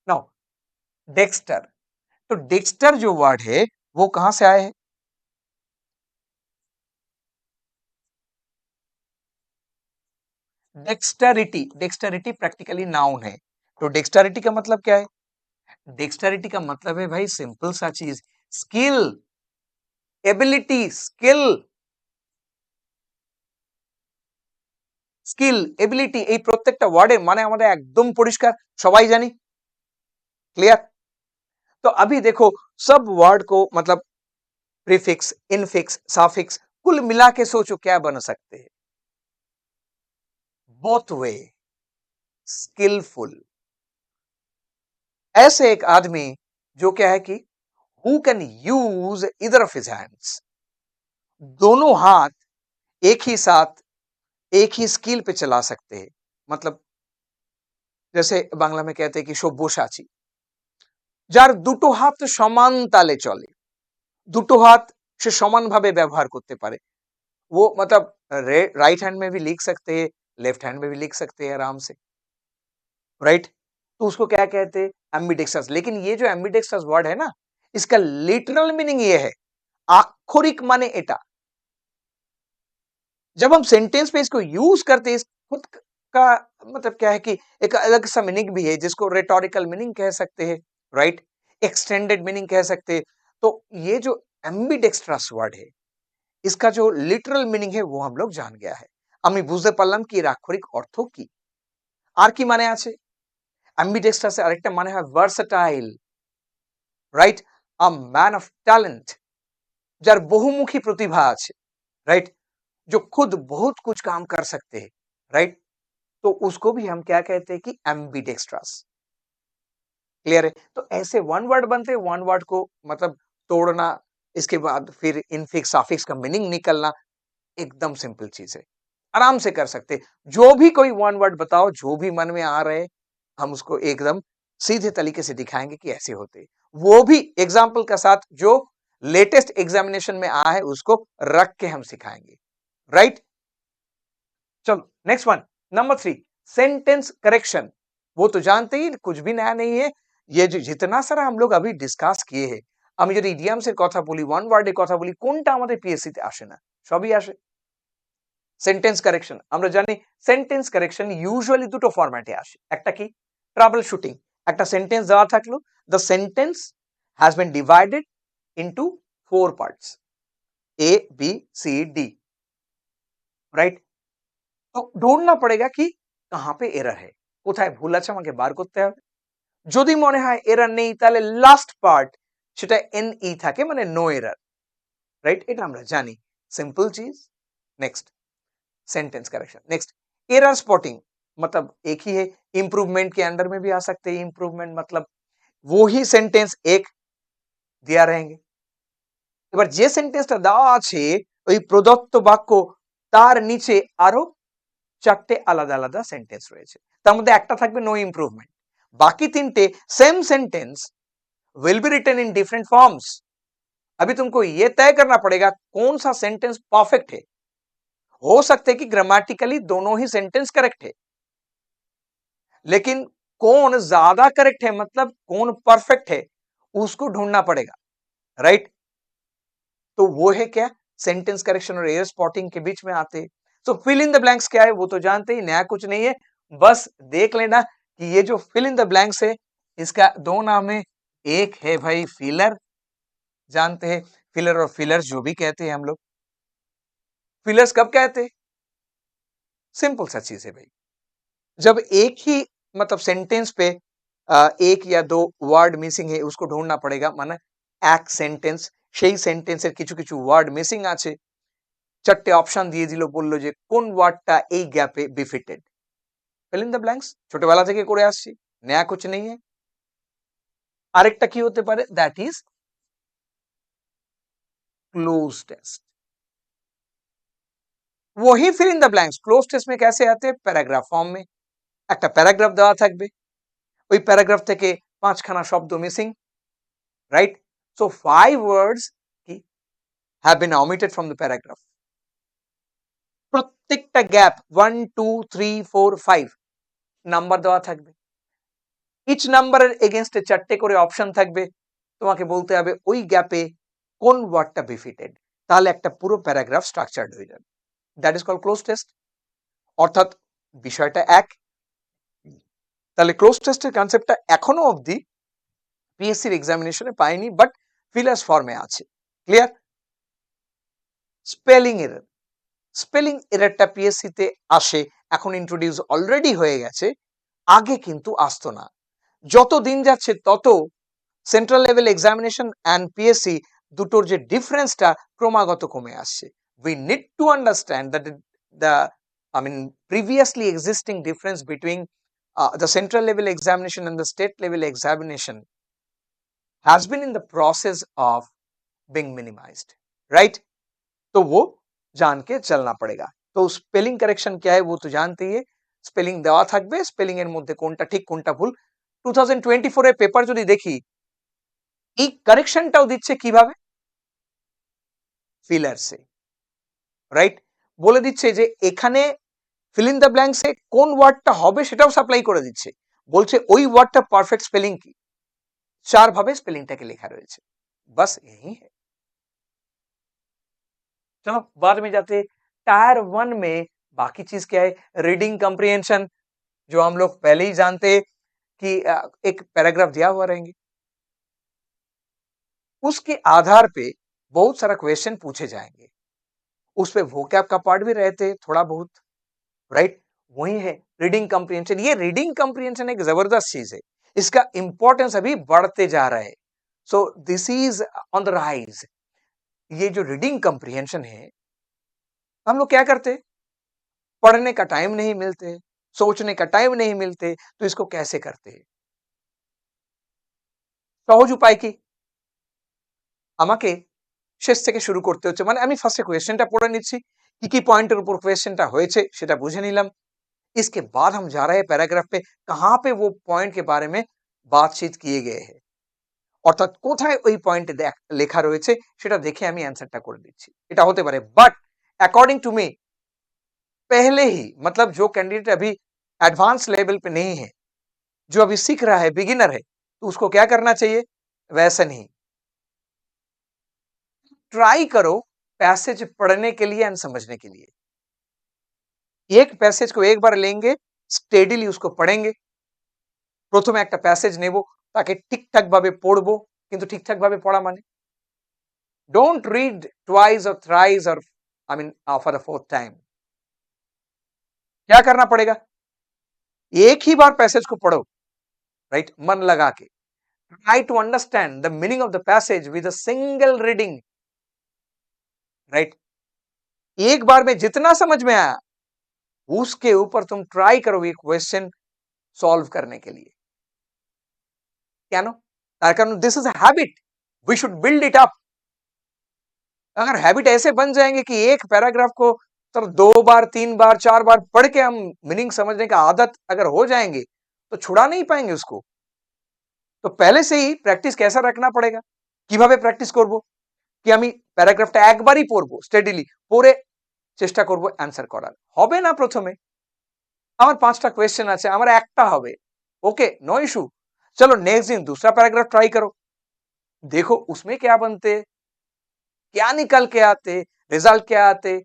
नाउ डेक्स्टर, तो डेक्स्टर जो वर्ड है वो कहां से आए हैं? डेक्स्टरिटी, डेक्स्टरिटी प्रैक्टिकली नाउन है, तो डेक्स्टरिटी का मतलब क्या है? डेक्स्टरिटी का मतलब है भाई सिंपल सा चीज, skill, ability, skill, skill, ability, এই প্রত্যেকটা ওয়ার্ডের মানে আমাদের একদম পরিষ্কার, সবাই জানি, क्लियर? तो अभी देखो सब वर्ड को मतलब प्रीफिक्स, इनफिक्स, सफिक्स कुल मिला के सोचो क्या बन सकते हैं? Both way, skillful. ऐसे एक आदमी जो क्या है कि who can use either of his hands, दोनों हाथ एक ही साथ एक ही स्किल पे चला सकते हैं। मतलब जैसे बांग्ला में कहते हैं कि সব্যসাচী, যার দুটো হাত সমান তালে চলে, দুটো हाथ से समान भावे व्यवहार करते पारे, वो मतलब राइट हैंड में भी लिख सकते हैं, लेफ्ट हैंड में भी लिख सकते हैं आराम से, राइट? तो उसको क्या कहते हैं? एम्बिडेक्स्ट्रस। लेकिन ये जो एम्बिडेक्स्ट्रस वर्ड है ना, इसका लिटरल मीनिंग ये है, आक्षरिक माने एटा। जब हम सेंटेंस में इसको यूज करते हैं, खुद का मतलब क्या है कि एक अलग सा मीनिंग भी है, जिसको रेटोरिकल मीनिंग कह सकते हैं, राइट? एक्सटेंडेड मीनिंग कह सकते हैं। तो ये जो एम्बिडेक्स्ट्रस वर्ड है, इसका जो लिटरल मीनिंग है वो हम लोग जान गया है। আমি বুঝতে পারলাম কি এর আক্ষরিক অর্থ কি। আর কি মানে আছে? অ্যাম্বিডেক্সট্রাসের আরেকটা মানে হয় versatile, right? A man of talent, যার বহুমুখী প্রতিভা আছে, राइट? जो खुद बहुत कुछ काम कर सकते हैं, राइट? तो उसको भी हम क्या कहते हैं कि एम्बिडेक्स्ट्रस। क्लियर है? तो ऐसे वन वर्ड बनते हैं, वन वर्ड को मतलब तोड़ना, इसके बाद फिर इनफिक्स सफिक्स का मीनिंग निकलना, एकदम सिंपल चीज है, आराम से कर सकते हैं। जो भी कोई वन वर्ड बताओ, जो भी मन में आ रहे, हम उसको एकदम सीधे तरीके से दिखाएंगे कि ऐसे होते, वो भी एग्जाम्पल के साथ, जो लेटेस्ट एग्जामिनेशन में आया है उसको रख के हम सिखाएंगे, राइट? चलो next one, number 3, sentence correction. वो तो जानते ही, कुछ भी नया नहीं है। ये जो जितना सारा हम लोग अभी डिस्कस किए हैं, আমি যদি ইডিয়ামসের কথা বলি, ওয়ান ওয়ার্ডের কথা বলি, কোনটা আমাদের পিএসসি তে আসে না? সবই আসে। সেন্টেন্স কারেকশন, আমরা জানি সেন্টেন্স কারেকশন ইউজুয়ালি দুটো ফরম্যাটে আসে। একটা কি? Trouble shooting. একটা সেন্টেন্স দেওয়া থাকলো, the sentence has been divided into 4 parts, A B C D, right? তো ঢूंढना पड़ेगा कि कहां पे एरर है, কোথায় ভুল আছে আমাকে বার করতে হবে। যদি মনে হয় এরর নেই, তাহলে লাস্ট পার্ট সেটা এনই থাকে, মানে নো এরর, রাইট? এটা আমরা জানি, सिंपल चीज। Next, sentence correction. Next, error spotting, मतलब एक ही है, इंप्रूवमेंट के अंडर में भी आ सकते हैं। इंप्रूवमेंट मतलब वो ही सेंटेंस एक दिया रहेंगे, এবার যে সেন্টেন্সটা দেওয়া আছে ওই প্রদত্ত বাক্য, তার নিচে আরো চারটে আলাদা আলাদা সেন্টেন্স রয়েছে, তার মধ্যে একটা থাকবে নো ইমপ্রুভমেंट, बाकी तीनटे same sentence will be written in different forms. अभी तुमको ये तय करना पड़ेगा कौन सा सेंटेंस परफेक्ट है। हो सकता है कि ग्रामेटिकली दोनों ही सेंटेंस करेक्ट है, लेकिन कौन ज्यादा करेक्ट है, मतलब कौन परफेक्ट है, उसको ढूंढना पड़ेगा। राइट। तो वो है क्या, सेंटेंस करेक्शन और एयर स्पॉटिंग के बीच में आते हैं। सो फिल इन द ब्लैंक्स क्या है वो तो जानते ही, नया कुछ नहीं है, बस देख लेना कि ये जो फिल इन द ब्लैंक्स है इसका दो नाम है, एक है भाई फिलर, जानते हैं फिलर और फिलर्स जो भी कहते हैं हम लोग। फिलर्स कब कहते हैं, सिंपल सा चीज है भाई, जब एक ही मतलब सेंटेंस पे एक या दो ওয়ার্ড মিসিং है उसको ढूंढना पड़ेगा, মানে এক সেন্টেন্স, সেই সেন্টেন্সের কিছু কিছু ওয়ার্ড মিসিং আছে, চারটে অপশন দিয়ে দিল, বলল যে কোন ওয়ার্ডটা এই গ্যাপে বিফিটেড, fill in the blanks ছোটবেলা থেকে করে আসছি, নয়া कुछ नहीं है। আরেকটা কি হতে পারে, দ্যাট ইজ ক্লোজ টেস্ট। वही fill in the blanks cloze test में कैसे आते हैं, প্যারাগ্রাফ ফর্ম में, একটা প্যারাগ্রাফ দেওয়া থাকবে, ওই প্যারাগ্রাফ থেকে পাঁচখানা শব্দ মিসিং, রাইট। সো 5 words কি have been omitted from the paragraph, প্রত্যেকটা গ্যাপ 1 2 3 4 5 নাম্বার দেওয়া থাকবে, ইচ নাম্বারের এগেইনস্টে চারটে করে অপশন থাকবে, তোমাকে বলতে হবে ওই গ্যাপে কোন ওয়ার্ডটা বিফিটেড, তাহলে একটা পুরো প্যারাগ্রাফ স্ট্রাকচারড হয়ে যাবে, that is called cloze test. অর্থাৎ বিষয়টা এক, তাহলে ক্লোজ টেস্টের কনসেপ্টটা এখনো অবধি পিএসসির এক্সামিনেশনে পাইনি, বাট ফিলার্স ফর্মে আছে, ক্লিয়ার। স্পেলিং এরর, স্পেলিং এররটা পিএসসি তে আসে, এখন ইন্ট্রোডিউস অলরেডি হয়ে গেছে, আগে কিন্তু আসতো না। যত দিন যাচ্ছে তত central level examination and PSC দুটোর যে ডিফারেন্সটা ক্রমাগত কমে আসছে। We need to understand that the previously existing difference between the central level examination and the state level examination has been in the process of being minimized, right? तो वो जान के चलना पड़ेगा। तो স্পেলিং কারেকশন क्या है वो तो जानते ही है, স্পেলিং দেওয়া থাকবে, স্পেলিং এর মধ্যে কোনটা ঠিক কোনটা ভুল। 2024 এর পেপার যদি দেখি, এই কারেকশনটাও দিচ্ছে কিভাবে, ফিলার সে, রাইট। বলে দিচ্ছে যে এখানে ফিল ইন দ্য ব্ল্যাঙ্কসে কোন ওয়ার্ডটা হবে সেটাও সাপ্লাই করে দিচ্ছে, বলছে ওই ওয়ার্ডটা পারফেক্ট স্পেলিং কি, চার ভাবে স্পেলিংটাকে লেখা রয়েছে, बस यही है। चलो बाद में जाते, टायर 1 में बाकी चीज क्या है, रीडिंग कंप्रिहेंशन, जो हम लोग पहले ही जानते कि एक पैराग्राफ दिया हुआ रहेंगे, उसके आधार पे बहुत सारा क्वेश्चन पूछे जाएंगे, उस पे वोकैब का पार्ट भी रहते थोड़ा बहुत, राइट। वही है रीडिंग कंप्रिहेंशन, ये रीडिंग कंप्रिहेंशन एक जबरदस्त चीज है, इसका इंपॉर्टेंस अभी बढ़ते जा रहा है, so this is on the rise. ये जो रीडिंग कंप्रिहेंशन है, हम लोग क्या करते, पढ़ने का टाइम नहीं मिलते, सोचने का टाइम नहीं मिलते, तो इसको कैसे करते, সহজ উপায় কি, আমাকে শেষ থেকে শুরু করতে হচ্ছে, মানে আমি ফার্স্টে কোয়েশ্চেনটা পড়ে নিচ্ছি, কি কি পয়েंटर ऊपर কোয়েশ্চেনটা হয়েছে সেটা বুঝে নিলাম, इसके बाद हम जा रहे हैं पैराग्राफ पे, कहां पे वो पॉइंट के बारे में बातचीत किए गए हैं, অর্থাৎ কোথায় ওই পয়েন্টে লেখা রয়েছে সেটা দেখে আমি অ্যানসারটা করে দিচ্ছি, এটা হতে পারে। বাট অ্যাকর্ডিং टू मी, पहले ही मतलब जो कैंडिडेट अभी एडवांस लेवल पे नहीं है, जो अभी सीख रहा है, बिगिनर है, तो उसको क्या करना चाहिए, वैसा नहीं, ट्राई करो पैसेज पढ़ने के लिए एंड समझने के लिए, एक पैसेज को एक बार लेंगे, स्टेडिली उसको पढ़ेंगे, প্রথমে একটা প্যাসেজ নেব, তাকে ঠিকঠাক ভাবে পড়বো, কিন্তু ঠিকঠাক ভাবে পড়া মানে डोंट रीड ट्वाइस और थ्राइस और I mean for the fourth time, क्या करना पड़ेगा, एक ही बार पैसेज को पढ़ो, राइट, मन लगा के, try to understand the meaning of the passage with a single reading, right. एक बार में जितना समझ में आया उसके ऊपर तुम ट्राई करो ये क्वेश्चन सॉल्व करने के लिए, क्या नो, तार कारण this is a habit, we should build it up. अगर हैबिट ऐसे बन जाएंगे कि एक पैराग्राफ को तो 2 बार 3 बार 4 बार पढ़ के हम मीनिंग समझने का आदत अगर हो जाएंगे, तो छुड़ा नहीं पाएंगे उसको। तो पहले से ही प्रैक्टिस कैसा रखना पड़ेगा, কিভাবে প্র্যাকটিস করব, কি আমি প্যারাগ্রাফটা একবারই পড়বো স্টেডিলি, পড়ে চেষ্টা করব অ্যানসার করার, হবে না প্রথমে, আমার 5টা কোয়েশ্চেন আছে, আমার একটা হবে, ओके नो इशू, चलो नेक्स्ट दिन दूसरा पैराग्राफ ट्राई करो, देखो उसमें क्या बनते, क्या निकल के आते, रिजल्ट क्या आते।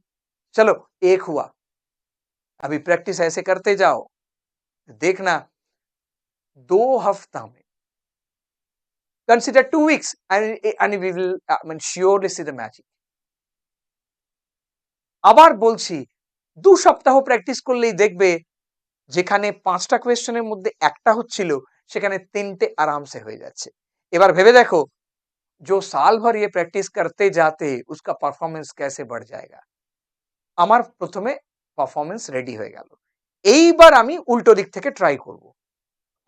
चलो एक हुआ, अभी प्रैक्टिस ऐसे करते जाओ, देखना 2 हफ्ता में, consider 2 weeks and we will surely see the magic। আবার বলছি 2 সপ্তাহ প্র্যাকটিস করলেই দেখবে যেখানে 5টা কোয়েশ্চেনের মধ্যে একটা হচ্ছিল সেখানে 3টে আরামসে হয়ে যাচ্ছে। এবার ভেবে দেখো जो साल भर ये प्रैक्टिस करते जाते उसका परफॉर्मेंस कैसे बढ़ जाएगा। আমার প্রথমে পারফরম্যান্স রেডি হয়ে গেল, এইবার আমি উল্টো দিক থেকে ট্রাই করব,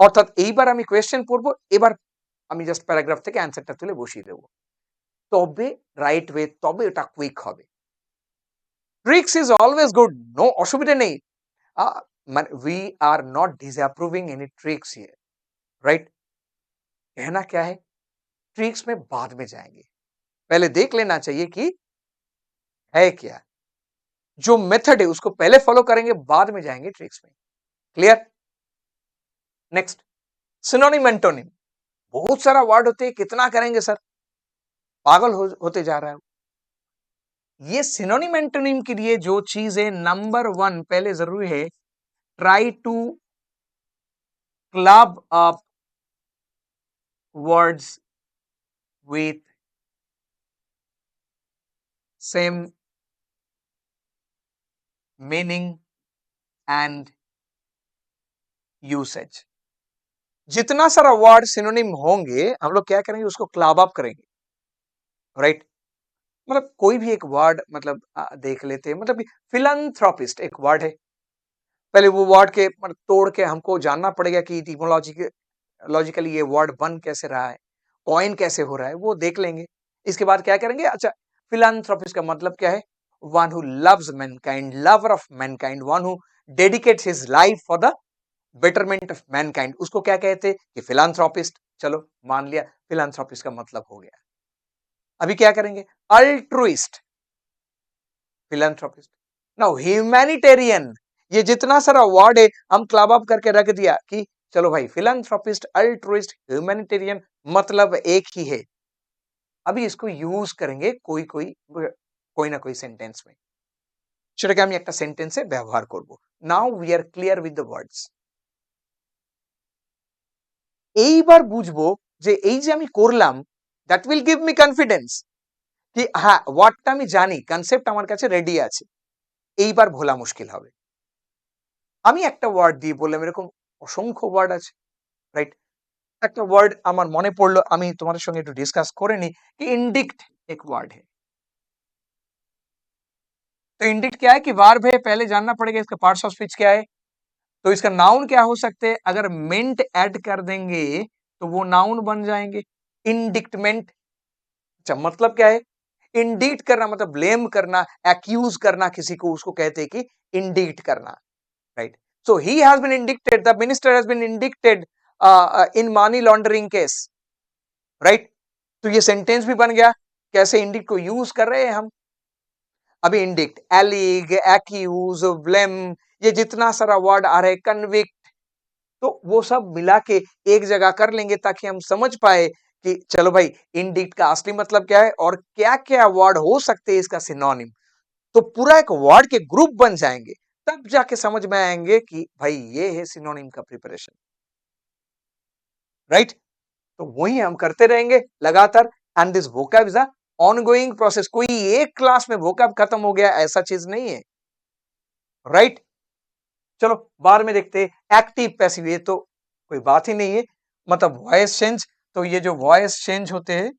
অর্থাৎ এইবার আমি কোয়েশ্চেন পড়বো, এবার আমি জাস্ট প্যারাগ্রাফ থেকে অ্যান্সারটা তুলে বসিয়ে দেবো, তবে রাইট ওয়ে, তবে ওটা কুইক হবে। Tricks is always good, no অসুবিধা নেই, মানে we are not disapproving any tricks here, right. कहना क्या है, ट्रिक्स में बाद में जाएंगे, पहले देख लेना चाहिए कि है क्या, जो मेथड है उसको पहले फॉलो करेंगे, बाद में जाएंगे ट्रिक्स में। क्लियर। Next, synonym antonym. बहुत सारा वर्ड होते हैं, कितना करेंगे सर, पागल होते जा रहा है। ये सिनोनिम एंटोनिम के लिए जो चीज है, नंबर 1 पहले जरूरी है, try to club up words with same meaning and usage. जितना सारा वर्ड सिनोनिम होंगे हम लोग क्या करेंगे, उसको क्लब अप करेंगे, राइट। मतलब कोई भी एक वर्ड मतलब देख लेते हैं, मतलब फिलैंथ्रोपिस्ट एक वर्ड है, पहले वो वर्ड के मतलब तोड़ के हमको जानना पड़ेगा कि लॉजिकली ये वर्ड बन कैसे रहा है, कॉइन कैसे हो रहा है, वो देख लेंगे। इसके बाद क्या करेंगे, अच्छा फिलैंथ्रोपिस्ट का मतलब क्या है, one who loves Mankind, lover of Mankind, one who dedicates his life for the betterment of Mankind, उसको क्या कहते हैं कि फिलैंथ्रोपिस्ट। चलो मान लिया फिलैंथ्रोपिस्ट का मतलब हो गया। अभी क्या करेंगे, अल्ट्रुइस्ट, फिलैंथ्रोपिस्ट। नाउ ह्यूमैनिटेरियन, ये जितना सारा वर्ड है हम क्लब अप करके रख दिया कि चलो भाई फिलैंथ्रोपिस्ट, अल्ट्रुइस्ट, ह्यूमैनिटेरियन मतलब एक ही है। अभी इसको यूज करेंगे कोई ना कोई सेंटेंस में, সেটাকে আমি একটা সেন্টেন্সে ব্যবহার করব। Now we are clear with the words. এইবার বুঝবো যে এই যে আমি করলাম, that will give me confidence कि हाँ ওয়ার্ডটা আমি জানি, কনসেপ্ট আমার কাছে রেডি আছে, এইবার ভোলা মুশকিল হবে। আমি একটা ওয়ার্ড দিয়ে বললাম, এরকম অসংখ্য ওয়ার্ড আছে, রাইট। একটা ওয়ার্ড আমার মনে পড়লো, আমি তোমাদের সঙ্গে একটু ডিসকাস করে নি कि इंडिक्ट एक वर्ड है। तो इंडिक्ट क्या है कि वर्ब है, पहले जानना पड़ेगा इसका पार्ट्स ऑफ स्पीच क्या है, तो इसका नाउन क्या हो सकते हैं, अगर मेंट ऐड कर देंगे तो वो नाउन बन जाएंगे, इंडिक्टमेंट। अच्छा मतलब क्या है, इंडिक्ट करना मतलब ब्लेम करना, एक्यूज करना किसी को, उसको कहते हैं कि इंडिक्ट करना, right. So he has been indicted, the minister has been indicted in money laundering case, right. तो ये सेंटेंस भी बन गया, कैसे इंडिक्ट को यूज कर रहे हैं हम। अभी इंडिक्ट, एलिग, एक्यूज, ब्लेम, ये जितना सारा वर्ड आ रहे हैं, कन्विक्ट, तो वो सब मिला के एक जगह कर लेंगे ताकि हम समझ पाए कि चलो भाई इंडिक्ट का असली मतलब क्या है और क्या क्या वर्ड हो सकते हैं इसका सिनोनिम। तो पूरा एक वर्ड के ग्रुप बन जाएंगे, तब जाके समझ में आएंगे कि भाई ये है सिनोनिम का प्रिपरेशन, राइट। तो वही हम करते रहेंगे लगातार, and this vocab is a ongoing process. कोई एक क्लास में वोकैब खत्म हो गया ऐसा चीज नहीं है, राइट। चलो बाद में देखते हैं एक्टिव पैसिव, ये तो कोई बात ही नहीं है, मतलब वॉइस चेंज। तो ये जो वॉइस चेंज होते हैं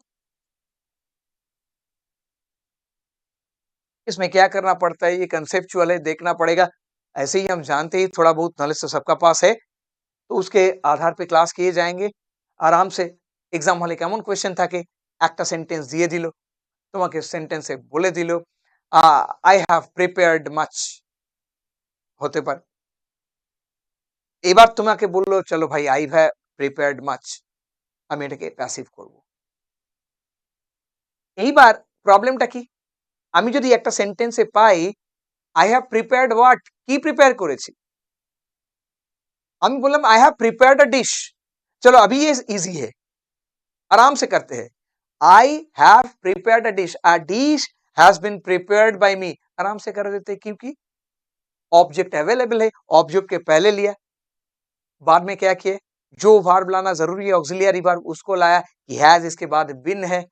इसमें क्या करना पड़ता है, ये कंसेप्चुअल है, देखना पड़ेगा। ऐसे ही हम जानते ही थोड़ा बहुत नॉलेज तो सबका पास है, तो उसके आधार पे क्लास किए जाएंगे आराम से। एग्जाम हॉले केमन क्वेश्चन থাকে, একটা সেন্টেন্স দিয়ে দিল, তোমাকে সেন্টেন্সে বলে দিল আই হ্যাভ প্রিপেয়ার্ড মাচ, হতে পারে। এবার তোমাকে বললো চলো ভাই আই হ্যাভ প্রিপেয়ার্ড মাচ, আমি এটাকে প্যাসিভ করব। এইবার প্রবলেমটা কি, আমি যদি একটা সেন্টেন্সে পাই आई हैव प्रिपेयर्ड व्हाट, की प्रिपेयर করেছি, আমি বললাম I have prepared a dish, चलो अभी ये इजी है, आराम से करते हैं। I have prepared a dish has been prepared by me, आराम से कर देते क्योंकि ऑब्जेक्ट अवेलेबल है, ऑब्जेक्ट के पहले लिया, बाद में क्या किए, जो वर्ब लाना जरूरी है ऑक्सिलियरी वर्ब उसको लाया, कि हैज इसके बाद बिन है,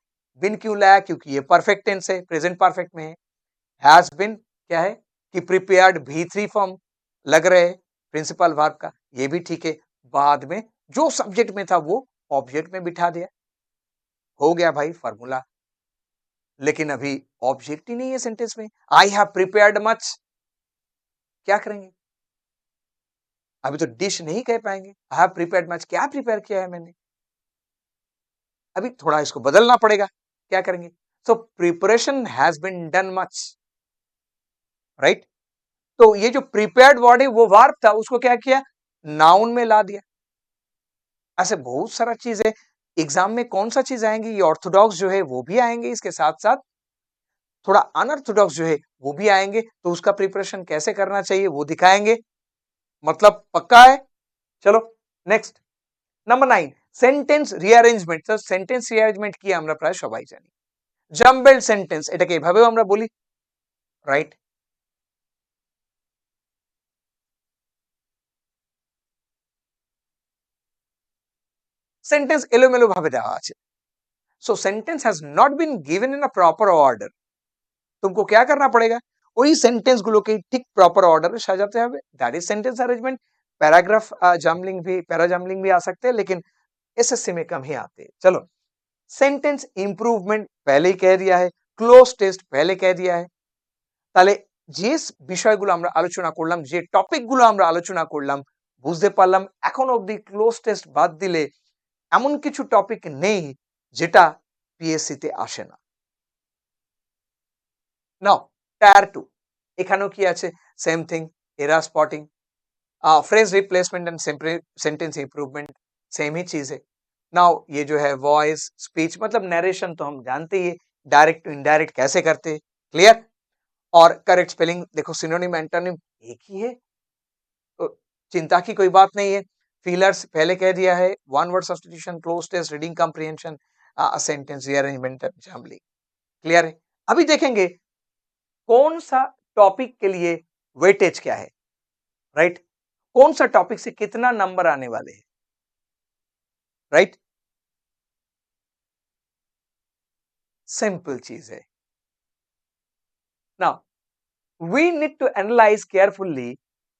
बिन क्यों लाया, क्योंकि ये परफेक्ट टेंस है, प्रेजेंट परफेक्ट में है, हैज बिन क्या है कि प्रिपेयर्ड V3 फॉर्म लग रहे प्रिंसिपल वर्ब का, ये भी ठीक है, बाद में जो सब्जेक्ट में था वो ऑब्जेक्ट में बिठा दिया, हो गया भाई फॉर्मूला। लेकिन अभी ऑब्जेक्ट ही नहीं है सेंटेंस में, आई हैव प्रिपेयर्ड मच, क्या करेंगे, अभी तो डिश नहीं कह पाएंगे, आई हैव प्रिपेयर्ड मच, क्या प्रिपेयर किया है मैंने, अभी थोड़ा इसको बदलना पड़ेगा, क्या करेंगे, so preparation has been done much, right. तो ये जो प्रिपेयर्ड वर्ड है वो वर्ब था, उसको क्या किया, नाउन में ला दिया। ऐसे बहुत सारा चीज है, एग्जाम में कौन सा चीज आएंगे, ये ऑर्थोडॉक्स जो है वो भी आएंगे, इसके साथ साथ थोड़ा अनऑर्थोडॉक्स जो है वो भी आएंगे, तो उसका प्रिपरेशन कैसे करना चाहिए वो दिखाएंगे, मतलब पक्का है। चलो नेक्स्ट, नंबर 9 সেন্টেন্স রিঅ্যারেঞ্জমেন্ট। তো সেন্টেন্স রিঅ্যারেঞ্জমেন্ট কি আমরা প্রায় সবাই জানি, জাম্বলড সেন্টেন্স, এটাকে এভাবেও আমরা বলি, রাইট। সেন্টেন্স এলোমেলো ভাবে দেওয়া আছে, so sentence has not been given in a proper order, तुमको क्या करना पड़ेगा, वही सेंटेंस गुलो के ठीक प्रॉपर ऑर्डर में सजाते হবে, that is sentence arrangement. Paragraph jumbling भी, पैरा जम्बलिंग भी आ सकते हैं, लेकिन एसएससी में कम ही आते हैं। चलो, सेंटेंस इंप्रूवमेंट पहले ही कह दिया है, क्लोज टेस्ट पहले कह दिया है, তাহলে যে বিষয়গুলো আমরা আলোচনা করলাম, যে টপিকগুলো আমরা আলোচনা করলাম, বুঝতে পারলাম এখন অবধি ক্লোজ টেস্ট বাদ দিলে এমন কিছু টপিক নেই যেটা পিএসসি তে আসে না। নাও টায়ার 2 এখানেও কি আছে, same thing, error spotting, phrase replacement and sentence improvement, same ही चीज है। नाउ ये जो है वॉइस स्पीच मतलब नरेशन तो हम जानते ही है, डायरेक्ट टू इनडायरेक्ट कैसे करते, क्लियर। और करेक्ट स्पेलिंग देखो, सिनोनिम एंटोनिम एक ही है, तो चिंता की कोई बात नहीं है। फीलर्स पहले कह दिया है, one word substitution, cloze test, reading comprehension, sentence rearrangement, jumbling, clear है। अभी देखेंगे कौन सा टॉपिक के लिए वेटेज क्या है, राइट, कौन सा टॉपिक से कितना नंबर आने वाले हैं, राइट। सिंपल चीज है। Now we need to analyze carefully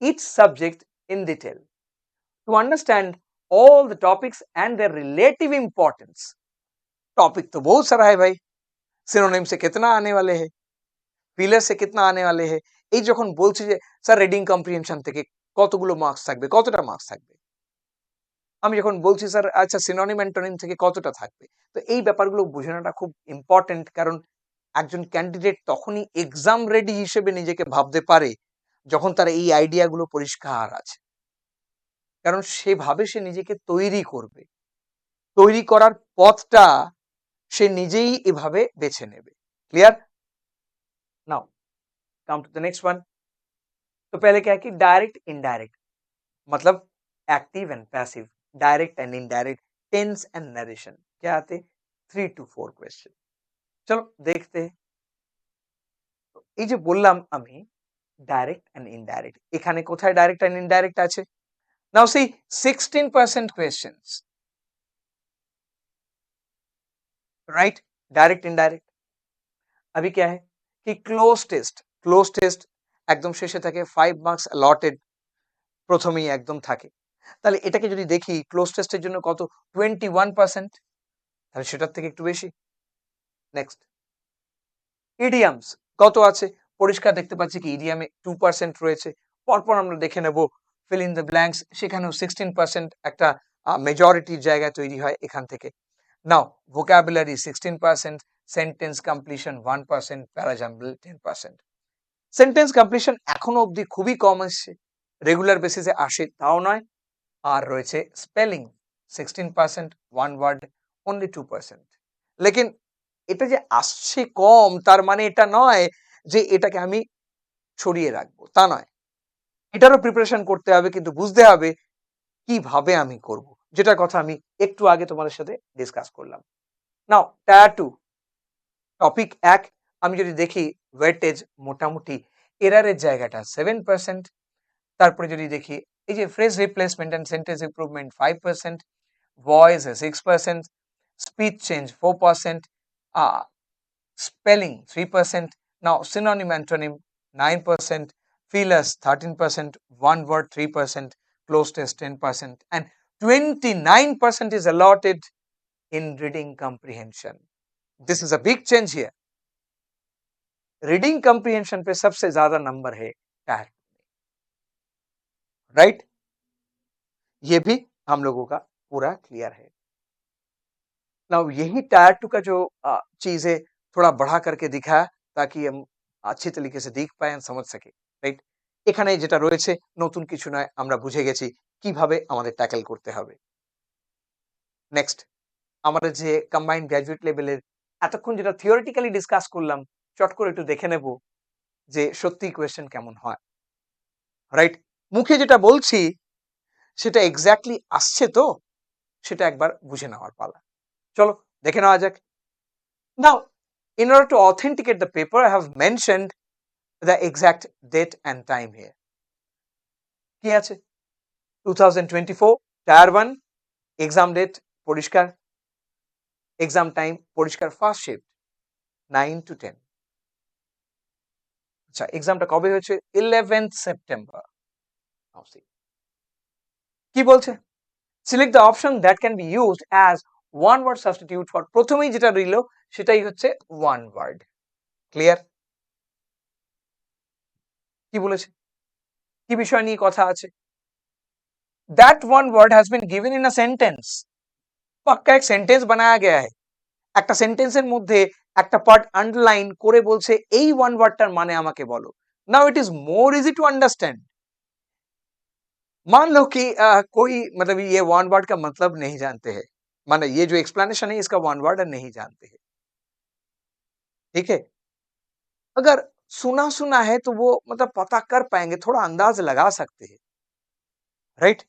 each subject in detail to understand all the topics and their relative importance। Topic तो बहुत सारा है भाई, सिनोनिम से कितना आने वाले हैं, ফিলার से कितना आने वाले हैं, এই যখন বলছি যে স্যার রিডিং কম্প্রিহেনশন থেকে কতগুলো মার্কস থাকবে, কতটা মার্কস থাকবে, আমি যখন বলছি স্যার আচ্ছা সিনোনিম অ্যান্টোনিম থেকে কতটা থাকবে, তো এই ব্যাপারগুলো বুঝে নেওয়াটা খুব ইম্পর্টেন্ট, কারণ একজন ক্যান্ডিডেট তখনই এক্সাম রেডি হিসেবে নিজেকে ভাবতে পারে যখন তার এই আইডিয়াগুলো পরিষ্কার আছে, কারণ সেভাবে সে নিজেকে তৈরি করবে, তৈরি করার পথটা সে নিজেই এভাবে বেছে নেবে, clear. Now come to the next one. तो पहले क्या है कि डायरेक्ट इनडायरेक्ट मतलब active and passive, direct and indirect, tense and narration, क्या आते 3 to 4 क्वेश्चन। चलो देखते हैं। এই যে বললাম আমি ডাইরেক্ট এন্ড ইনডাইরেক্ট, এখানে কোথায় ডাইরেক্ট এন্ড ইনডাইরেক্ট আছে, now see 16% questions, right, direct indirect. अभी क्या है कि क्लोज टेस्ट একদম শেষে থাকে, 5 মার্কস allotted প্রথমেই একদম থাকে, তাহলে এটাকে যদি দেখি ক্লোজ টেস্টের জন্য কত 21%, তাহলে সেটার থেকে একটু বেশি। নেক্সট ইডিয়ামস কত আছে, পরিষ্কার দেখতে পাচ্ছি কি ইডিয়ামে 2% রয়েছে, পরপর আমরা দেখে নেব ফিল ইন দ্য ব্ল্যাঙ্কস, সেখানেও 16% একটা মেজরিটির জায়গা তৈরি হয় এখান থেকে। Now vocabulary 16%, sentence completion 1%, parajumble 10%। Sentence completion এখনো অবধি খুবই কম আসছে, রেগুলার বেসিসে আসে তাও নয়। আর রয়েছে স্পেলিং 16%, ওয়ান ওয়ার্ড অনলি 2%। লেকিন এটা যে আসছে কম তার মানে এটা নয় যে এটাকে আমি ছড়িয়ে রাখবো, তা নয়, এটারও প্রিপারেশন করতে হবে, কিন্তু বুঝতে হবে কিভাবে আমি করব, যেটার কথা আমি একটু আগে তোমাদের সাথে ডিসকাস করলাম। নাও টায়ার 2 টপিক 1 আমি যদি দেখি ওয়েটেজ মোটামুটি এরারের জায়গাটা 7%, তারপরে যদি দেখি এই যে phrase replacement and sentence improvement 5%, voice 6%, speech change 4%, spelling 3%, now synonym antonym 9%, feelers 13%, one word 3%, close test 10%, and 29% is allotted in reading comprehension. This is a big change here. Reading comprehension पे सबसे ज्यादा number है tyre, right? ये भी हम लोगों का पूरा क्लियर है। नाउ यही टायर 2 का जो चीजें थोड़ा बढ़ा करके दिखाया ताकि हम अच्छी तरीके से देख पाए समझ सके, রাইট? এখানে যেটা রয়েছে নতুন কিছু নয়, আমরা বুঝে গেছি কিভাবে আমাদের ট্যাকল করতে হবে। নেক্সট আমাদের যে কম্বাইন্ড গ্র্যাজুয়েট লেভেলের এতক্ষণ যেটা থিওরিটিক্যালি ডিসকাস করলাম, চট করে একটু দেখে নেব যে সত্যি কোয়েশ্চেন কেমন হয়, রাইট? মুখে যেটা বলছি সেটা এক্স্যাক্টলি আসছে তো, সেটা একবার বুঝে নেওয়ার পালা। চলো দেখে নেওয়া যাক। নাও in order to authenticate the paper I have mentioned the exact date and time here. কি আছে 2024 টায়ার 1 এক্সাম ডেট পরিষ্কার, এক্সাম টাইম পরিষ্কার, ফার্স্ট শিফট 9 to 10। আচ্ছা এক্সামটা কবে হয়েছে? 11th September. কি বলছে? Select the option that can be used as one word substitute for, প্রথমেই যেটা রইল সেটাই হচ্ছে ওয়ান ওয়ার্ড। ক্লিয়ার? কি বলেছে, কি বিষয় নিয়ে কথা আছে? That one word has been given in a sentence. পাক্কা এক সেন্টেন্স বানায়া গয়া है। একটা সেন্টেন্সের মধ্যে একটা পার্ট আন্ডারলাইন করে বলছে এই ওয়ান ওয়ার্ডটার মানে আমাকে বলো। Now it is more easy to understand. मान लो कि कोई मतलब ये वन वर्ड का मतलब नहीं जानते हैं, माने ये जो एक्सप्लेनेशन है इसका वन वर्ड नहीं जानते हैं, ठीक है? अगर सुना सुना है तो वो मतलब पता कर पाएंगे, थोड़ा अंदाज लगा सकते हैं, राइट?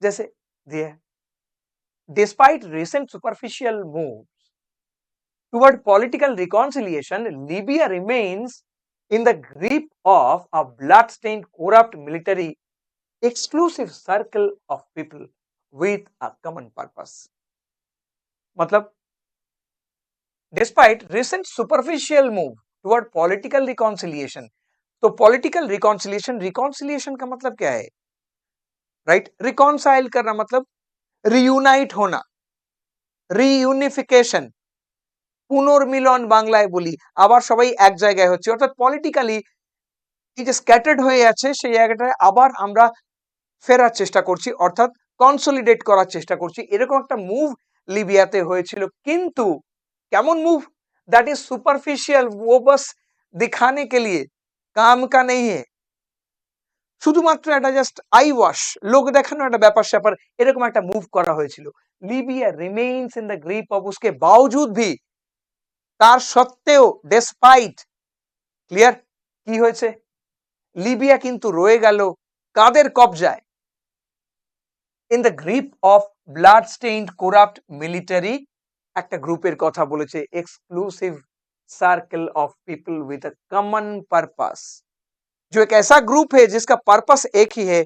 जैसे दिया है, despite recent superficial moves toward political reconciliation, Libya remains in the grip of a blood-stained, corrupt military exclusive circle of people with a common purpose. मतलब despite recent superficial move toward political reconciliation, तो political reconciliation का मतलब क्या है? Right? reconcile करना मतलब reunite होना, reunification, পুনর্মিলন বাংলায় বলি, আবার সবাই এক জায়গায় হচ্ছে, অর্থাৎ পলিটিক্যালি এই যে স্ক্যাটার্ড হয়ে আছে সেই জায়গাটায় আবার আমরা ফেরার চেষ্টা করছি, অর্থাৎ কনসলিডেট করার চেষ্টা করছি। এরকম একটা মুভ লিবিয়াতে হয়েছিল, কিন্তু কেমন মুভ? दैट इज सुपरफिशियल, वो बस दिखाने के लिए, काम का नहीं है, শুধুমাত্র একটা জাস্ট আই ওয়াশ, লোক দেখানো একটা ব্যাপার স্যাপার, এরকম একটা মুভ করা হয়েছিল। Libya remains in the grip of, उसके बावजूद भी, তার সত্ত্বেও, ডেসপাইট, ক্লিয়ার? কি হয়েছে? লিবিয়া কিন্তু রয়ে গেল কাদের কবজায়? In the grip of blood stained corrupt military, একটা গ্রুপের কথা বলেছে, exclusive circle of people with a common purpose, जो एक ऐसा ग्रुप है जिसका पर्पस एक ही है।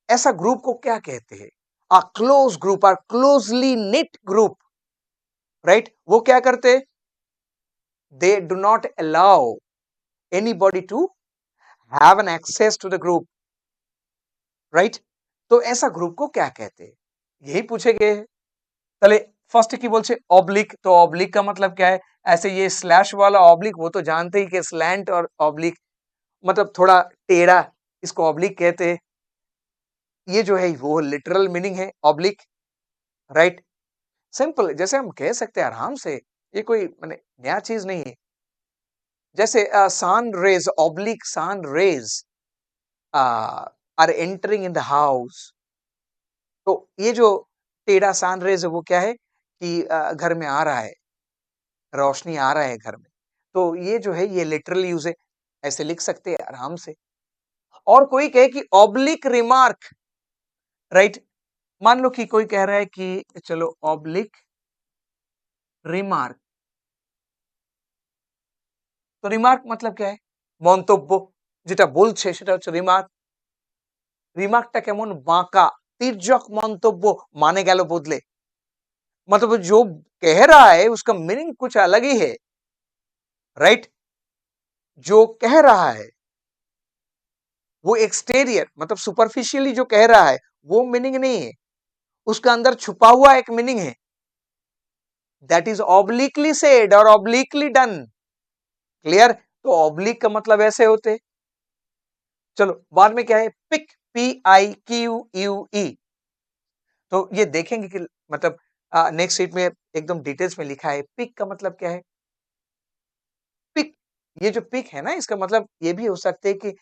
ऐसा ग्रुप को क्या कहते हैं? A close group, a closely knit group, right? वो क्या करते? They do not allow anybody to have an access to the group, right? तो ऐसा ग्रुप को क्या कहते हैं, यही पूछे गए हैं। তাহলে ফার্স্টে কি বলছে? অবলিক। তো অবলিক का मतलब क्या है? ऐसे ये स्लैश वाला ऑब्लिक, वो तो जानते ही कि स्लैंट और ऑब्लिक मतलब थोड़ा टेढ़ा, इसको ऑब्लिक कहते हैं। ये जो है वो लिटरल मीनिंग है ऑब्लिक, राइट? सिंपल, जैसे हम कह सकते हैं आराम से, ये कोई माने नया चीज नहीं है। जैसे sun rays, oblique sun rays are entering in the house, तो ये जो टेढ़ा सन रेज है वो क्या है कि घर में आ रहा है, रोशनी आ रहा है घर में, तो ये जो है ये लिटरल यूज है, ऐसे लिख सकते हैं आराम से। और कोई कहे कि ऑब्लिक रिमार्क, राइट? मान लो कि कोई कह रहा है कि चलो ऑब्लिक রিমার্ক। তো রিমার্ক मतलब क्या है? মন্তব্য, যেটা বলছে সেটা হচ্ছে রিমার্ক। রিমার্কটা কেমন? বাঁকা, তির্যক মন্তব্য, মানে গেল বদলে। मतलब जो कह रहा है उसका मीनिंग कुछ अलग ही है, राइट? जो कह रहा है वो एक्सटेरियर मतलब सुपरफिशियली जो कह रहा है वो मीनिंग नहीं है, उसका अंदर छुपा हुआ एक मीनिंग है, दैट इज ऑब्लिकली सेड और ऑब्लिकली डन। क्लियर? तो ऑब्लिक का मतलब ऐसे होते। चलो बाद में क्या है? Pique, PIQUE। तो ये देखेंगे कि मतलब नेक्स्ट शीट में एकदम डिटेल्स में लिखा है। पिक का मतलब क्या है? पिक, ये जो पिक है ना इसका मतलब ये भी हो सकते है कि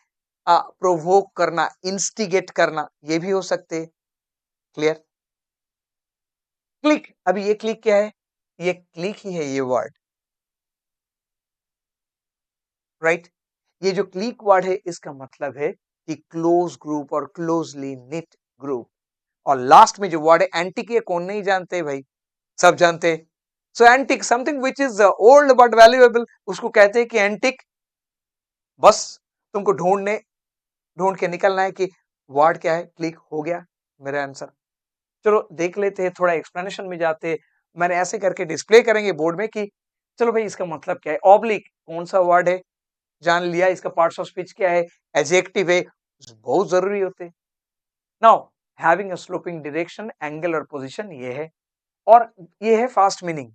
प्रोवोक करना, इंस्टिगेट करना, ये भी हो सकते हैं। क्लियर? क्लिक, अभी ये क्लिक क्या है? ये क्लिक ही है ये वर्ड, राइट? ये जो क्लिक वर्ड है इसका मतलब है कि क्लोज ग्रुप और क्लोजली निट ग्रुप। और लास्ट में जो वर्ड है एंटिक, ये कौन नहीं जानते भाई? सब जानते हैं। So antique something which is old but valuable, उसको कहते हैं कि एंटिक। बस तुमको ढूंढ के निकलना है कि वर्ड क्या है। क्लिक हो गया मेरा आंसर। चलो देख लेते हैं, थोड़ा एक्सप्लेनेशन में जाते हैं। मैंने ऐसे करके डिस्प्ले करेंगे बोर्ड में कि चलो भाई इसका मतलब क्या है। ऑब्लिक कौन सा वर्ड है जान लिया, इसका पार्ट्स ऑफ स्पीच क्या है, एडजेक्टिव है, बहुत जरूरी होते। Now having a sloping direction, angle और पोजीशन, ये है। और ये है फास्ट मीनिंग।